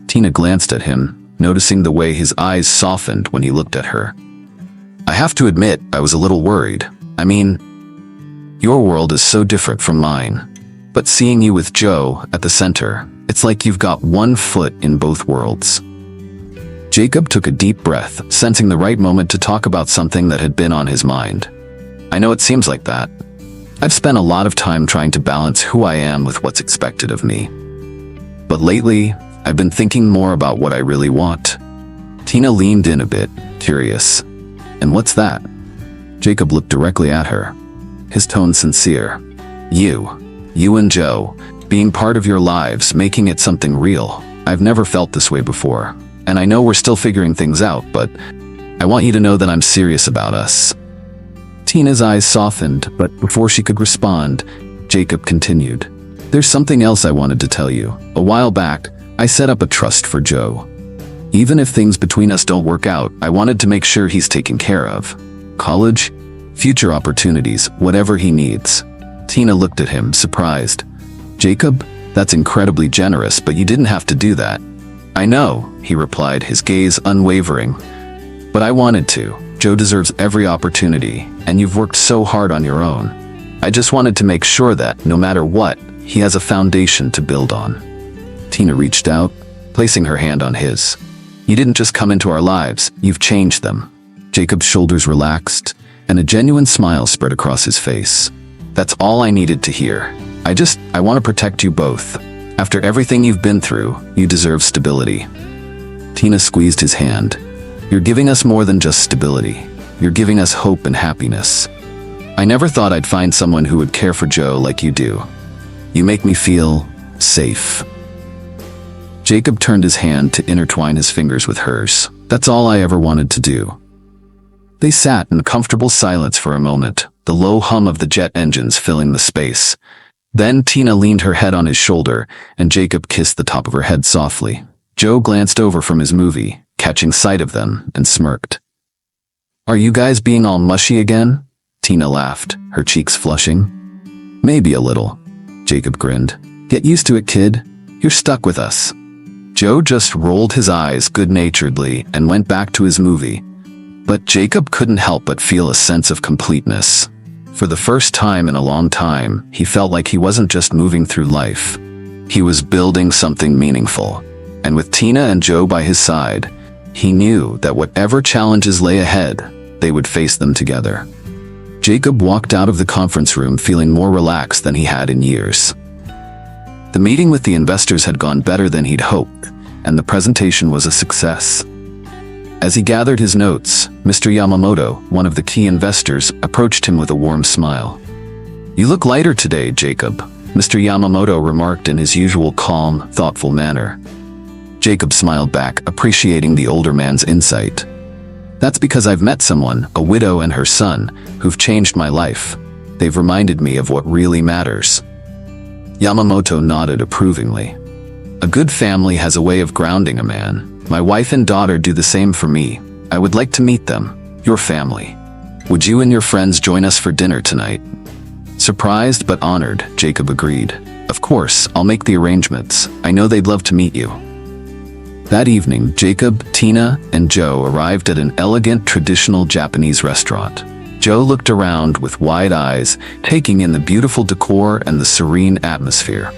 Tina glanced at him, noticing the way his eyes softened when he looked at her. I have to admit, I was a little worried. I mean, your world is so different from mine. But seeing you with Joe at the center, it's like you've got one foot in both worlds. Jacob took a deep breath, sensing the right moment to talk about something that had been on his mind. I know it seems like that. I've spent a lot of time trying to balance who I am with what's expected of me. But lately, I've been thinking more about what I really want. Tina leaned in a bit, curious. And what's that? Jacob looked directly at her, his tone sincere. You and Joe, being part of your lives, making it something real. I've never felt this way before. And I know we're still figuring things out, but I want you to know that I'm serious about us. Tina's eyes softened, but before she could respond, Jacob continued. There's something else I wanted to tell you. A while back, I set up a trust for Joe. Even if things between us don't work out, I wanted to make sure he's taken care of. College, future opportunities, whatever he needs. Tina looked at him, surprised. Jacob, that's incredibly generous, but you didn't have to do that. I know, he replied, his gaze unwavering. But I wanted to. Joe deserves every opportunity, and you've worked so hard on your own. I just wanted to make sure that, no matter what, he has a foundation to build on. Tina reached out, placing her hand on his. You didn't just come into our lives, you've changed them. Jacob's shoulders relaxed, and a genuine smile spread across his face. That's all I needed to hear. I want to protect you both. After everything you've been through, you deserve stability. Tina squeezed his hand. You're giving us more than just stability. You're giving us hope and happiness. I never thought I'd find someone who would care for Joe like you do. You make me feel safe. Jacob turned his hand to intertwine his fingers with hers. That's all I ever wanted to do. They sat in comfortable silence for a moment, the low hum of the jet engines filling the space. Then Tina leaned her head on his shoulder, and Jacob kissed the top of her head softly. Joe glanced over from his movie, catching sight of them, and smirked. Are you guys being all mushy again? Tina laughed, her cheeks flushing. Maybe a little. Jacob grinned. Get used to it, kid. You're stuck with us. Joe just rolled his eyes good-naturedly and went back to his movie. But Jacob couldn't help but feel a sense of completeness. For the first time in a long time, he felt like he wasn't just moving through life. He was building something meaningful. And with Tina and Joe by his side, he knew that whatever challenges lay ahead, they would face them together. Jacob walked out of the conference room feeling more relaxed than he had in years. The meeting with the investors had gone better than he'd hoped, and the presentation was a success. As he gathered his notes, Mr. Yamamoto, one of the key investors, approached him with a warm smile. You look lighter today, Jacob, Mr. Yamamoto remarked in his usual calm, thoughtful manner. Jacob smiled back, appreciating the older man's insight. That's because I've met someone, a widow and her son, who've changed my life. They've reminded me of what really matters. Yamamoto nodded approvingly. A good family has a way of grounding a man. My wife and daughter do the same for me. I would like to meet them, your family. Would you and your friends join us for dinner tonight? Surprised but honored, Jacob agreed. Of course, I'll make the arrangements. I know they'd love to meet you. That evening, Jacob, Tina, and Joe arrived at an elegant traditional Japanese restaurant. Joe looked around with wide eyes, taking in the beautiful decor and the serene atmosphere.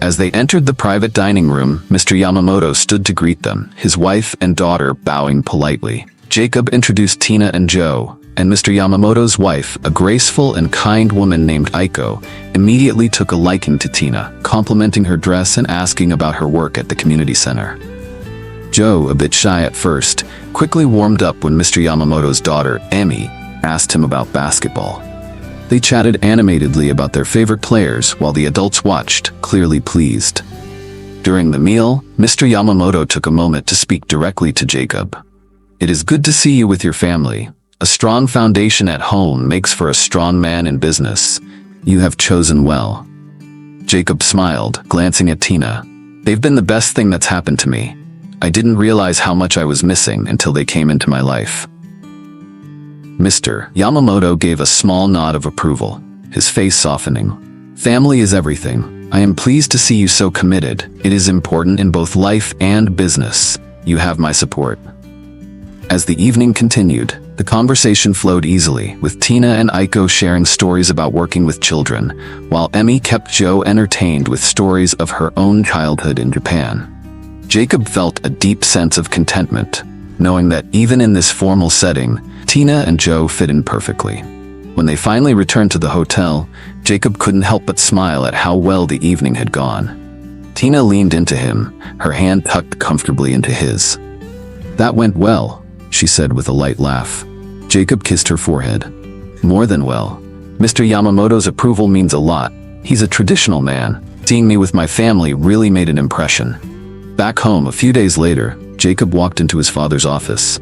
As they entered the private dining room, Mr. Yamamoto stood to greet them, his wife and daughter bowing politely. Jacob introduced Tina and Joe, and Mr. Yamamoto's wife, a graceful and kind woman named Aiko, immediately took a liking to Tina, complimenting her dress and asking about her work at the community center. Joe, a bit shy at first, quickly warmed up when Mr. Yamamoto's daughter, Emi, asked him about basketball. They chatted animatedly about their favorite players while the adults watched, clearly pleased. During the meal, Mr. Yamamoto took a moment to speak directly to Jacob. It is good to see you with your family. A strong foundation at home makes for a strong man in business. You have chosen well. Jacob smiled, glancing at Tina. They've been the best thing that's happened to me. I didn't realize how much I was missing until they came into my life. Mr. Yamamoto gave a small nod of approval, his face softening. Family is everything. I am pleased to see you so committed. It is important in both life and business. You have my support. As the evening continued, the conversation flowed easily, with Tina and Aiko sharing stories about working with children, while Emi kept Joe entertained with stories of her own childhood in Japan. Jacob felt a deep sense of contentment, knowing that even in this formal setting, Tina and Joe fit in perfectly. When they finally returned to the hotel, Jacob couldn't help but smile at how well the evening had gone. Tina leaned into him, her hand tucked comfortably into his. That went well, she said with a light laugh. Jacob kissed her forehead. More than well. Mr. Yamamoto's approval means a lot. He's a traditional man. Seeing me with my family really made an impression. Back home a few days later, Jacob walked into his father's office.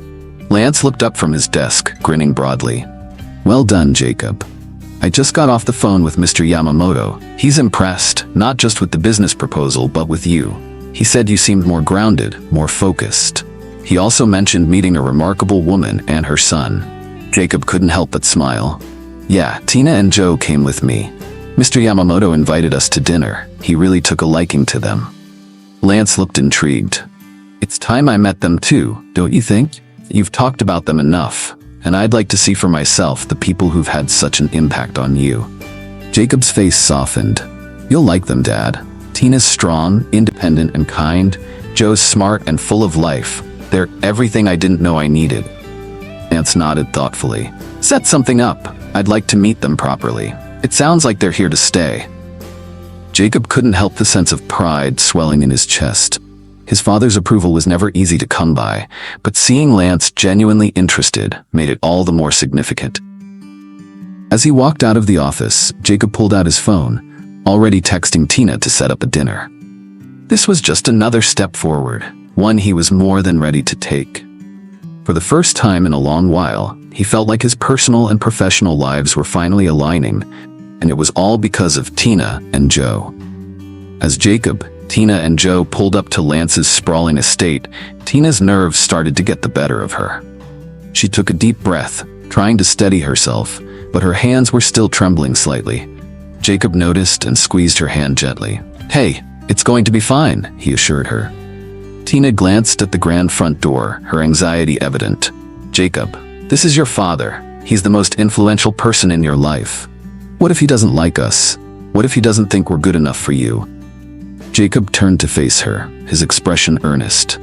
Lance looked up from his desk, grinning broadly. Well done, Jacob. I just got off the phone with Mr. Yamamoto. He's impressed, not just with the business proposal, but with you. He said you seemed more grounded, more focused. He also mentioned meeting a remarkable woman and her son. Jacob couldn't help but smile. Yeah, Tina and Joe came with me. Mr. Yamamoto invited us to dinner. He really took a liking to them. Lance looked intrigued. It's time I met them too, don't you think? You've talked about them enough, and I'd like to see for myself the people who've had such an impact on you. Jacob's face softened. You'll like them, Dad. Tina's strong, independent, and kind. Joe's smart and full of life. They're everything I didn't know I needed. Lance nodded thoughtfully. Set something up. I'd like to meet them properly. It sounds like they're here to stay. Jacob couldn't help the sense of pride swelling in his chest. His father's approval was never easy to come by, but seeing Lance genuinely interested made it all the more significant. As he walked out of the office, Jacob pulled out his phone, already texting Tina to set up a dinner. This was just another step forward, one he was more than ready to take. For the first time in a long while, he felt like his personal and professional lives were finally aligning, and it was all because of Tina and Joe. As Jacob, Tina and Joe pulled up to Lance's sprawling estate, Tina's nerves started to get the better of her. She took a deep breath, trying to steady herself, but her hands were still trembling slightly. Jacob noticed and squeezed her hand gently. Hey, it's going to be fine, he assured her. Tina glanced at the grand front door, her anxiety evident. Jacob, this is your father. He's the most influential person in your life. What if he doesn't like us? What if he doesn't think we're good enough for you? Jacob turned to face her, his expression earnest.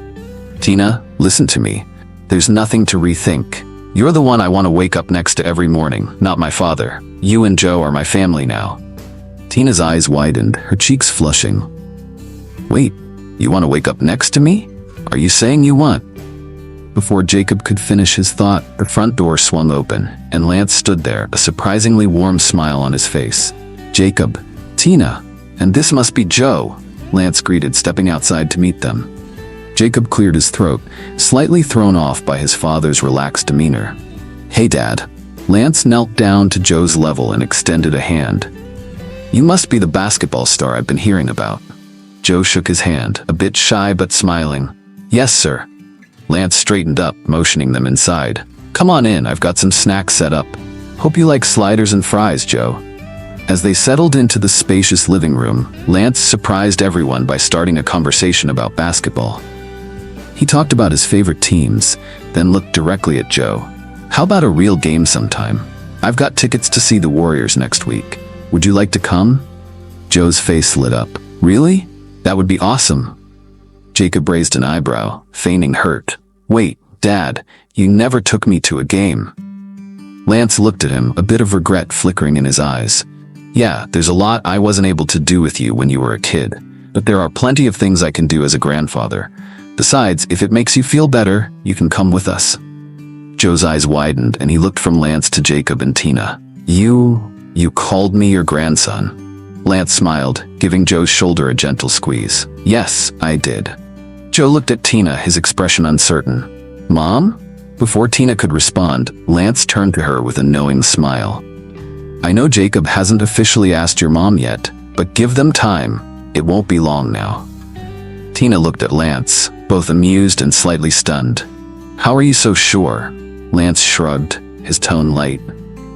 Tina, listen to me. There's nothing to rethink. You're the one I want to wake up next to every morning, not my father. You and Joe are my family now. Tina's eyes widened, her cheeks flushing. Wait, you want to wake up next to me? Are you saying you want? Before Jacob could finish his thought, the front door swung open, and Lance stood there, a surprisingly warm smile on his face. Jacob, Tina, and this must be Joe, Lance greeted, stepping outside to meet them. Jacob cleared his throat, slightly thrown off by his father's relaxed demeanor. Hey, Dad. Lance knelt down to Joe's level and extended a hand. You must be the basketball star I've been hearing about. Joe shook his hand, a bit shy but smiling. Yes, sir. Lance straightened up, motioning them inside. Come on in, I've got some snacks set up. Hope you like sliders and fries, Joe. As they settled into the spacious living room, Lance surprised everyone by starting a conversation about basketball. He talked about his favorite teams, then looked directly at Joe. "How about a real game sometime? I've got tickets to see the Warriors next week. Would you like to come?" Joe's face lit up. "Really? That would be awesome." Jacob raised an eyebrow, feigning hurt. "Wait, Dad, you never took me to a game." Lance looked at him, a bit of regret flickering in his eyes. "Yeah, there's a lot I wasn't able to do with you when you were a kid, but there are plenty of things I can do as a grandfather. Besides, if it makes you feel better, you can come with us." Joe's eyes widened and he looked from Lance to Jacob and Tina. You called me your grandson?" Lance smiled, giving Joe's shoulder a gentle squeeze. "Yes, I did." Joe looked at Tina, his expression uncertain. "Mom?" Before Tina could respond, Lance turned to her with a knowing smile. "I know Jacob hasn't officially asked your mom yet, but give them time. It won't be long now." Tina looked at Lance, both amused and slightly stunned. "How are you so sure?" Lance shrugged, his tone light.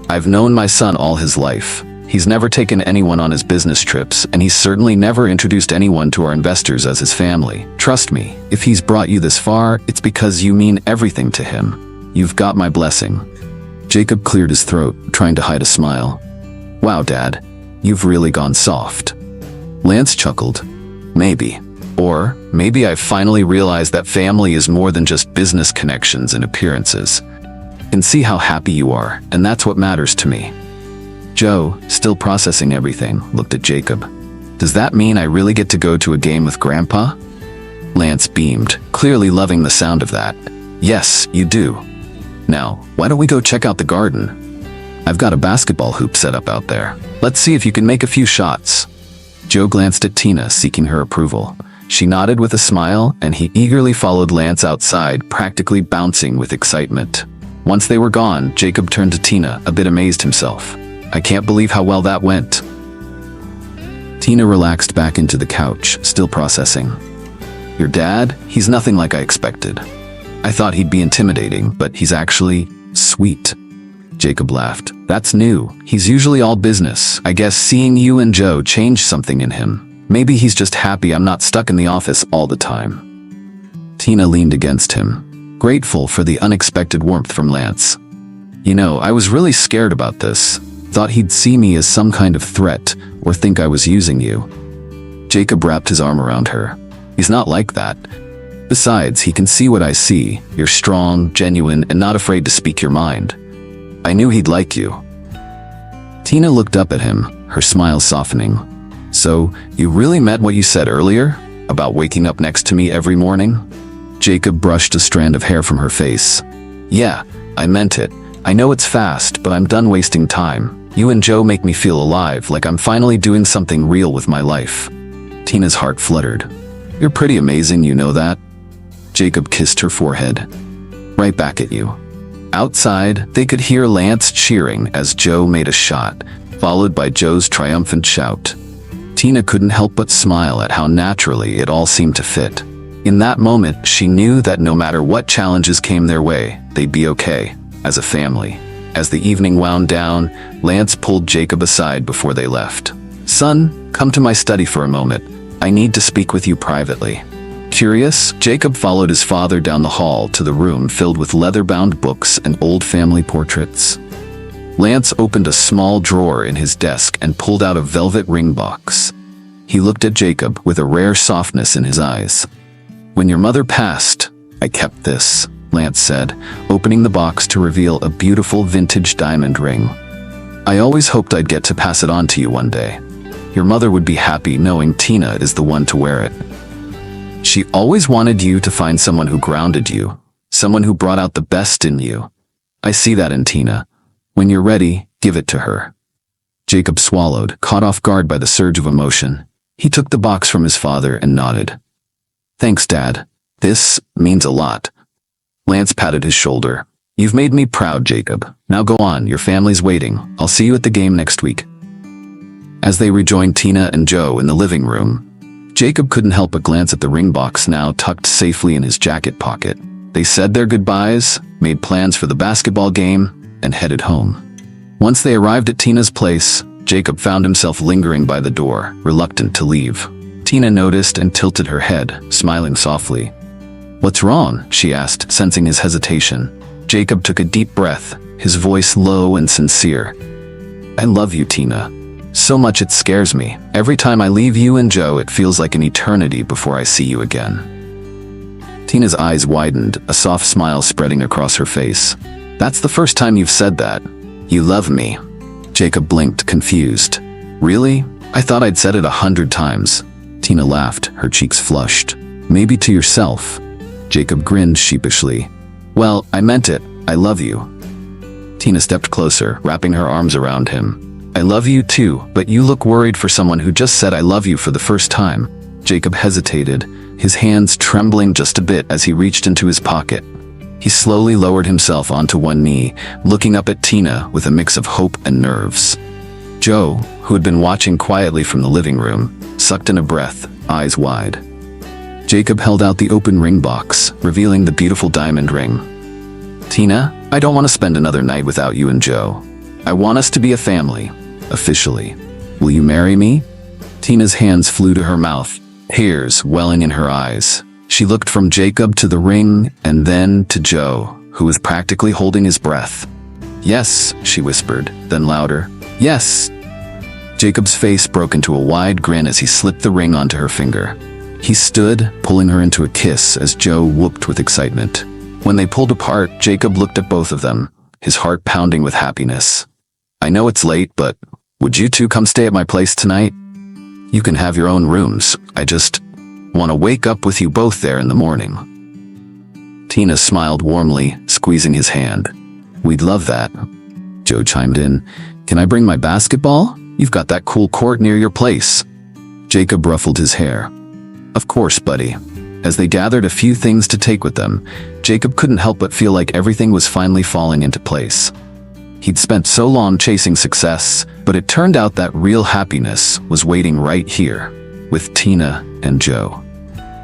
"I've known my son all his life. He's never taken anyone on his business trips, and he's certainly never introduced anyone to our investors as his family. Trust me, if he's brought you this far, it's because you mean everything to him. You've got my blessing." Jacob cleared his throat, trying to hide a smile. "Wow, Dad, you've really gone soft." Lance chuckled. "Maybe. Or maybe I finally realized that family is more than just business connections and appearances. I can see how happy you are, and that's what matters to me." Joe, still processing everything, looked at Jacob. "Does that mean I really get to go to a game with Grandpa?" Lance beamed, clearly loving the sound of that. "Yes, you do. Now, why don't we go check out the garden? I've got a basketball hoop set up out there. Let's see if you can make a few shots." Joe glanced at Tina, seeking her approval. She nodded with a smile, and he eagerly followed Lance outside, practically bouncing with excitement. Once they were gone, Jacob turned to Tina, a bit amazed himself. "I can't believe how well that went." Tina relaxed back into the couch, still processing. "Your dad? He's nothing like I expected. I thought he'd be intimidating, but he's actually sweet." Jacob laughed. "That's new. He's usually all business. I guess seeing you and Joe changed something in him. Maybe he's just happy I'm not stuck in the office all the time." Tina leaned against him, grateful for the unexpected warmth from Lance. "You know, I was really scared about this. Thought he'd see me as some kind of threat or think I was using you." Jacob wrapped his arm around her. "He's not like that. Besides, he can see what I see. You're strong, genuine, and not afraid to speak your mind. I knew he'd like you." Tina looked up at him, her smile softening. "So, you really meant what you said earlier? About waking up next to me every morning?" Jacob brushed a strand of hair from her face. "Yeah, I meant it. I know it's fast, but I'm done wasting time. You and Joe make me feel alive, like I'm finally doing something real with my life." Tina's heart fluttered. "You're pretty amazing, you know that?" Jacob kissed her forehead. "Right back at you." Outside, they could hear Lance cheering as Joe made a shot, followed by Joe's triumphant shout. Tina couldn't help but smile at how naturally it all seemed to fit. In that moment, she knew that no matter what challenges came their way, they'd be okay, as a family. As the evening wound down, Lance pulled Jacob aside before they left. "Son, come to my study for a moment. I need to speak with you privately." Curious, Jacob followed his father down the hall to the room filled with leather-bound books and old family portraits. Lance opened a small drawer in his desk and pulled out a velvet ring box. He looked at Jacob with a rare softness in his eyes. "When your mother passed, I kept this," Lance said, opening the box to reveal a beautiful vintage diamond ring. "I always hoped I'd get to pass it on to you one day. Your mother would be happy knowing Tina is the one to wear it. She always wanted you to find someone who grounded you, someone who brought out the best in you. I see that in Tina. When you're ready, give it to her." Jacob swallowed, caught off guard by the surge of emotion. He took the box from his father and nodded. "Thanks, Dad. This means a lot." Lance patted his shoulder. "You've made me proud, Jacob. Now go on, your family's waiting. I'll see you at the game next week." As they rejoined Tina and Joe in the living room, Jacob couldn't help but glance at the ring box now tucked safely in his jacket pocket. They said their goodbyes, made plans for the basketball game, and headed home. Once they arrived at Tina's place, Jacob found himself lingering by the door, reluctant to leave. Tina noticed and tilted her head, smiling softly. "What's wrong?" she asked, sensing his hesitation. Jacob took a deep breath, his voice low and sincere. "I love you, Tina. So much it scares me. Every time I leave you and Joe, it feels like an eternity before I see you again." Tina's eyes widened, a soft smile spreading across her face. "That's the first time you've said that. You love me." Jacob blinked, confused. "Really? I thought I'd said it 100 times. Tina laughed, her cheeks flushed. "Maybe to yourself." Jacob grinned sheepishly. "Well, I meant it. I love you." Tina stepped closer, wrapping her arms around him. "I love you too, but you look worried for someone who just said I love you for the first time." Jacob hesitated, his hands trembling just a bit as he reached into his pocket. He slowly lowered himself onto one knee, looking up at Tina with a mix of hope and nerves. Joe, who had been watching quietly from the living room, sucked in a breath, eyes wide. Jacob held out the open ring box, revealing the beautiful diamond ring. "Tina, I don't want to spend another night without you and Joe. I want us to be a family, officially. Will you marry me?" Tina's hands flew to her mouth, tears welling in her eyes. She looked from Jacob to the ring and then to Joe, who was practically holding his breath. "Yes," she whispered, then louder, "Yes." Jacob's face broke into a wide grin as he slipped the ring onto her finger. He stood, pulling her into a kiss as Joe whooped with excitement. When they pulled apart, Jacob looked at both of them, his heart pounding with happiness. "I know it's late, but would you two come stay at my place tonight? You can have your own rooms. I just want to wake up with you both there in the morning." Tina smiled warmly, squeezing his hand. "We'd love that." Joe chimed in. "Can I bring my basketball? You've got that cool court near your place." Jacob ruffled his hair. "Of course, buddy." As they gathered a few things to take with them, Jacob couldn't help but feel like everything was finally falling into place. He'd spent so long chasing success, but it turned out that real happiness was waiting right here, with Tina and Joe.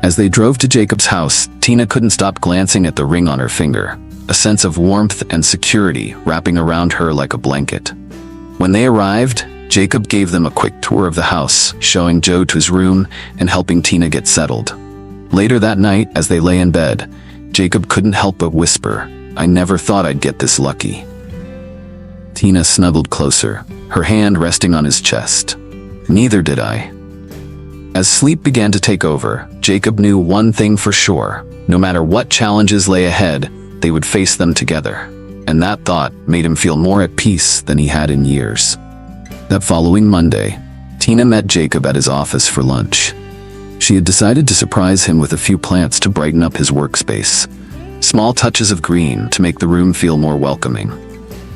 As they drove to Jacob's house, Tina couldn't stop glancing at the ring on her finger, a sense of warmth and security wrapping around her like a blanket. When they arrived, Jacob gave them a quick tour of the house, showing Joe to his room and helping Tina get settled. Later that night, as they lay in bed, Jacob couldn't help but whisper, "I never thought I'd get this lucky." Tina snuggled closer, her hand resting on his chest. "Neither did I." As sleep began to take over, Jacob knew one thing for sure. No matter what challenges lay ahead, they would face them together. And that thought made him feel more at peace than he had in years. That following Monday, Tina met Jacob at his office for lunch. She had decided to surprise him with a few plants to brighten up his workspace. Small touches of green to make the room feel more welcoming.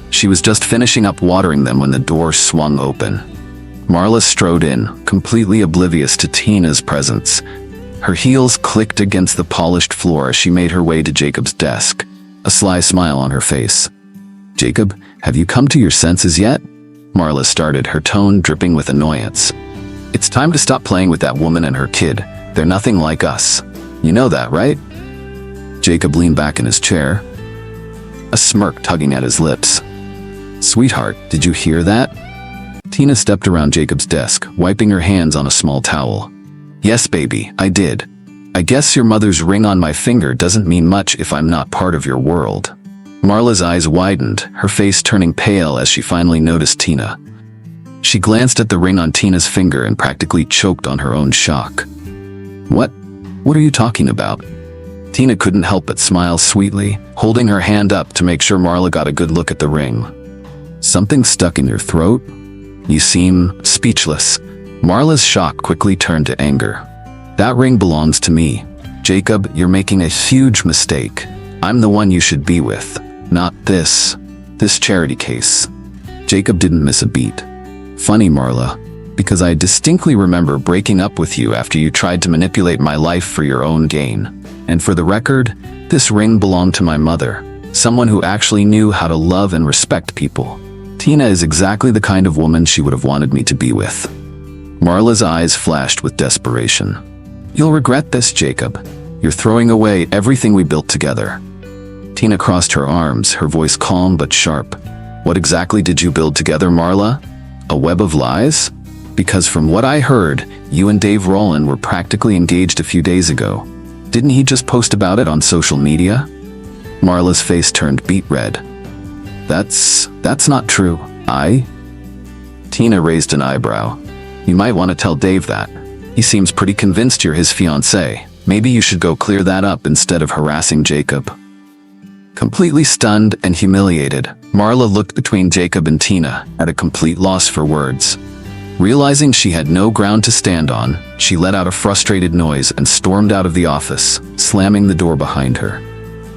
She was just finishing up watering them when the door swung open. Marla strode in, completely oblivious to Tina's presence. Her heels clicked against the polished floor as she made her way to Jacob's desk, a sly smile on her face. "Jacob, have you come to your senses yet?" Marla started, her tone dripping with annoyance. "It's time to stop playing with that woman and her kid. They're nothing like us. You know that, right?" Jacob leaned back in his chair, a smirk tugging at his lips. "Sweetheart, did you hear that?" Tina stepped around Jacob's desk, wiping her hands on a small towel. "Yes, baby, I did. I guess your mother's ring on my finger doesn't mean much if I'm not part of your world." Marla's eyes widened, her face turning pale as she finally noticed Tina. She glanced at the ring on Tina's finger and practically choked on her own shock. What are you talking about?" Tina couldn't help but smile sweetly, holding her hand up to make sure Marla got a good look at the ring. "Something stuck in your throat? You seem speechless." Marla's shock quickly turned to anger. "That ring belongs to me. Jacob, you're making a huge mistake. I'm the one you should be with, not this charity case." Jacob didn't miss a beat. "Funny, Marla, because I distinctly remember breaking up with you after you tried to manipulate my life for your own gain. And for the record, this ring belonged to my mother, someone who actually knew how to love and respect people. Tina is exactly the kind of woman she would have wanted me to be with." Marla's eyes flashed with desperation. "You'll regret this, Jacob. You're throwing away everything we built together." Tina crossed her arms, her voice calm but sharp. "What exactly did you build together, Marla? A web of lies? Because from what I heard, you and Dave Rowland were practically engaged a few days ago. Didn't he just post about it on social media? Marla's face turned beet red. That's not true. Tina raised an eyebrow. You might want to tell Dave that. He seems pretty convinced you're his fiancée. Maybe you should go clear that up instead of harassing Jacob. Completely stunned and humiliated, Marla looked between Jacob and Tina, at a complete loss for words. Realizing she had no ground to stand on, she let out a frustrated noise and stormed out of the office, slamming the door behind her.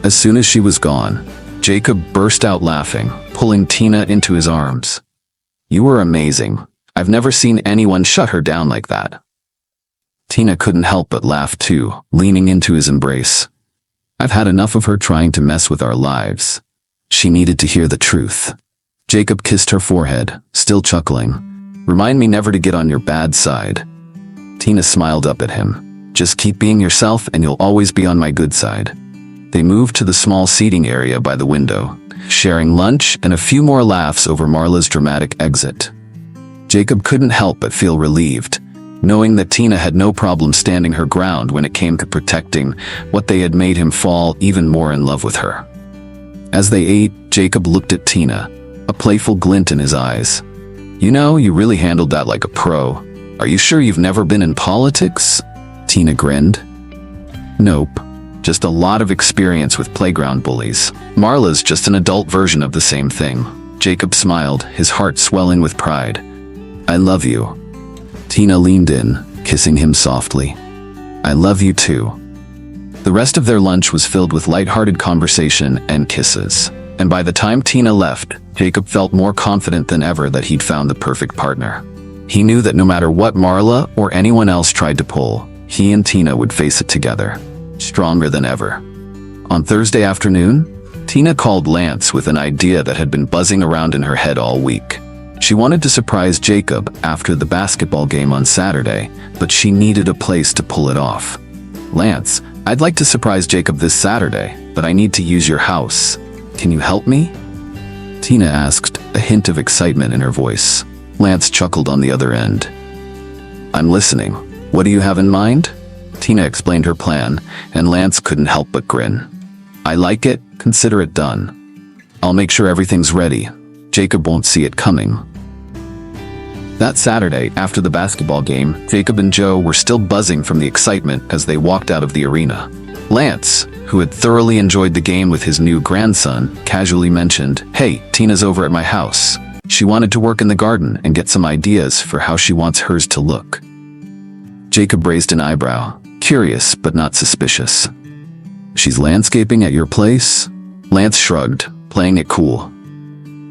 As soon as she was gone, Jacob burst out laughing, pulling Tina into his arms. You were amazing. I've never seen anyone shut her down like that. Tina couldn't help but laugh too, leaning into his embrace. I've had enough of her trying to mess with our lives. She needed to hear the truth. Jacob kissed her forehead, still chuckling. Remind me never to get on your bad side. Tina smiled up at him. Just keep being yourself and you'll always be on my good side. They moved to the small seating area by the window, sharing lunch and a few more laughs over Marla's dramatic exit. Jacob couldn't help but feel relieved, knowing that Tina had no problem standing her ground when it came to protecting what they had made him fall even more in love with her. As they ate, Jacob looked at Tina, a playful glint in his eyes. You know, you really handled that like a pro. Are you sure you've never been in politics? Tina grinned. Nope. Just a lot of experience with playground bullies. Marla's just an adult version of the same thing. Jacob smiled, his heart swelling with pride. I love you. Tina leaned in, kissing him softly. I love you too. The rest of their lunch was filled with lighthearted conversation and kisses. And by the time Tina left, Jacob felt more confident than ever that he'd found the perfect partner. He knew that no matter what Marla or anyone else tried to pull, he and Tina would face it together, stronger than ever. On Thursday afternoon, Tina called Lance with an idea that had been buzzing around in her head all week. She wanted to surprise Jacob after the basketball game on Saturday, but she needed a place to pull it off. Lance, I'd like to surprise Jacob this Saturday, but I need to use your house. Can you help me? Tina asked, a hint of excitement in her voice. Lance chuckled on the other end. I'm listening. What do you have in mind? Tina explained her plan, and Lance couldn't help but grin. I like it. Consider it done. I'll make sure everything's ready. Jacob won't see it coming. That Saturday, after the basketball game, Jacob and Joe were still buzzing from the excitement as they walked out of the arena. Lance, who had thoroughly enjoyed the game with his new grandson, casually mentioned, Hey, Tina's over at my house. She wanted to work in the garden and get some ideas for how she wants hers to look. Jacob raised an eyebrow, curious but not suspicious. She's landscaping at your place? Lance shrugged, playing it cool.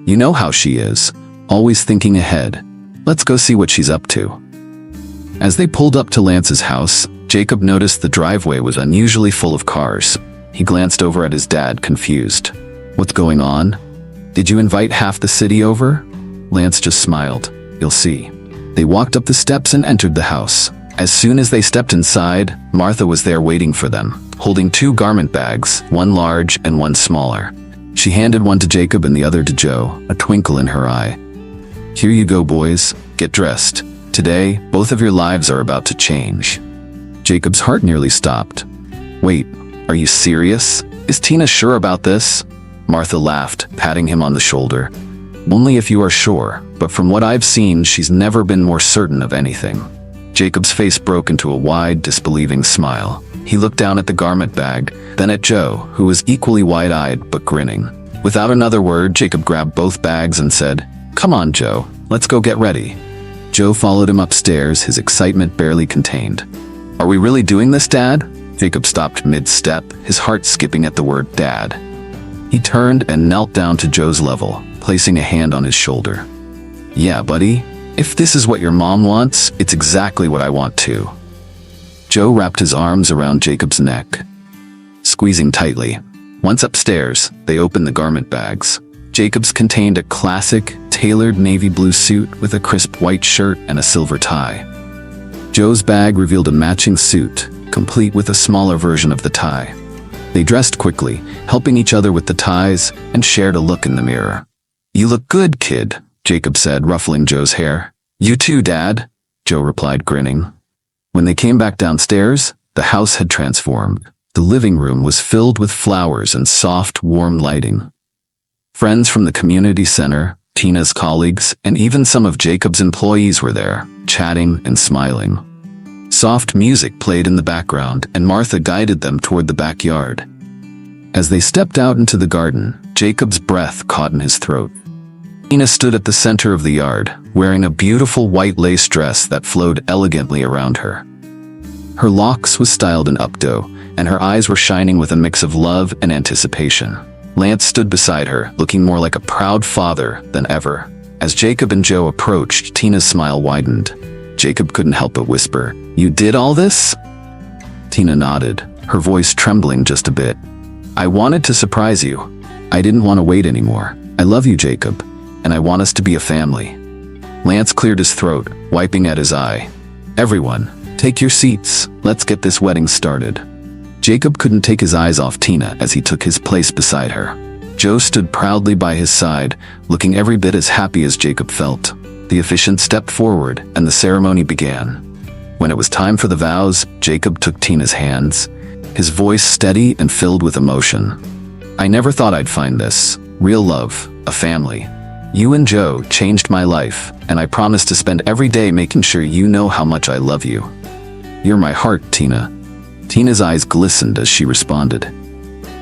You know how she is, always thinking ahead. Let's go see what she's up to. As they pulled up to Lance's house, Jacob noticed the driveway was unusually full of cars. He glanced over at his dad, confused. What's going on? Did you invite half the city over? Lance just smiled. You'll see. They walked up the steps and entered the house. As soon as they stepped inside, Martha was there waiting for them, holding 2 garment bags, one large and one smaller. She handed one to Jacob and the other to Joe, a twinkle in her eye. Here you go, boys. Get dressed. Today, both of your lives are about to change. Jacob's heart nearly stopped. Wait, are you serious? Is Tina sure about this? Martha laughed, patting him on the shoulder. Only if you are sure, but from what I've seen, she's never been more certain of anything. Jacob's face broke into a wide, disbelieving smile. He looked down at the garment bag, then at Joe, who was equally wide-eyed but grinning. Without another word, Jacob grabbed both bags and said, Come on, Joe, let's go get ready. Joe followed him upstairs, his excitement barely contained. Are we really doing this, Dad? Jacob stopped mid-step, his heart skipping at the word Dad. He turned and knelt down to Joe's level, placing a hand on his shoulder. Yeah, buddy. If this is what your mom wants, it's exactly what I want too. Joe wrapped his arms around Jacob's neck, squeezing tightly. Once upstairs, they opened the garment bags. Jacob's contained a classic, tailored navy blue suit with a crisp white shirt and a silver tie. Joe's bag revealed a matching suit, complete with a smaller version of the tie. They dressed quickly, helping each other with the ties, and shared a look in the mirror. You look good, kid. Jacob said, ruffling Joe's hair. You too, Dad, Joe replied, grinning. When they came back downstairs, the house had transformed. The living room was filled with flowers and soft, warm lighting. Friends from the community center, Tina's colleagues, and even some of Jacob's employees were there, chatting and smiling. Soft music played in the background, and Martha guided them toward the backyard. As they stepped out into the garden, Jacob's breath caught in his throat. Tina stood at the center of the yard, wearing a beautiful white lace dress that flowed elegantly around her. Her locks was styled in updo, and her eyes were shining with a mix of love and anticipation. Lance stood beside her, looking more like a proud father than ever. As Jacob and Joe approached, Tina's smile widened. Jacob couldn't help but whisper, "You did all this?" Tina nodded, her voice trembling just a bit. "I wanted to surprise you. I didn't want to wait anymore. I love you, Jacob, and I want us to be a family." Lance cleared his throat, wiping at his eye. "Everyone, take your seats. Let's get this wedding started." Jacob couldn't take his eyes off Tina as he took his place beside her. Joe stood proudly by his side, looking every bit as happy as Jacob felt. The officiant stepped forward, and the ceremony began. When it was time for the vows, Jacob took Tina's hands, his voice steady and filled with emotion. "I never thought I'd find this. Real love, a family. You and Joe changed my life, and I promise to spend every day making sure you know how much I love you. You're my heart, Tina." Tina's eyes glistened as she responded.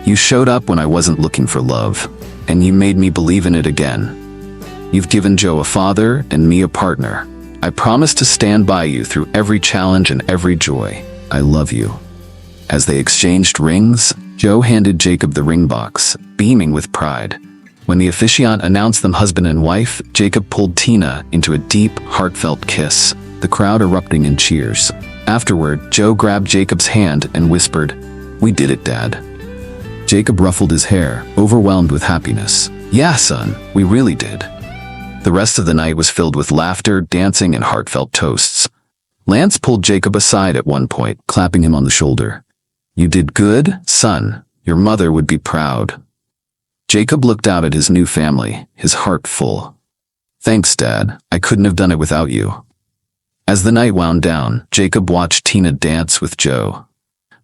"You showed up when I wasn't looking for love, and you made me believe in it again. You've given Joe a father and me a partner. I promise to stand by you through every challenge and every joy. I love you." As they exchanged rings, Joe handed Jacob the ring box, beaming with pride. When the officiant announced them husband and wife, Jacob pulled Tina into a deep, heartfelt kiss, the crowd erupting in cheers. Afterward, Joe grabbed Jacob's hand and whispered, "We did it, Dad." Jacob ruffled his hair, overwhelmed with happiness. "Yeah, son, we really did." The rest of the night was filled with laughter, dancing, and heartfelt toasts. Lance pulled Jacob aside at one point, clapping him on the shoulder. "You did good, son. Your mother would be proud." Jacob looked out at his new family, his heart full. "Thanks, Dad. I couldn't have done it without you." As the night wound down, Jacob watched Tina dance with Joe,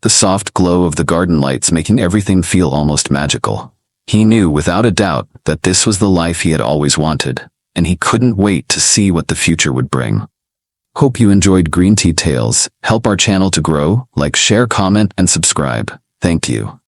the soft glow of the garden lights making everything feel almost magical. He knew without a doubt that this was the life he had always wanted, and he couldn't wait to see what the future would bring. Hope you enjoyed Green Tea Tales. Help our channel to grow. Like, share, comment, and subscribe. Thank you.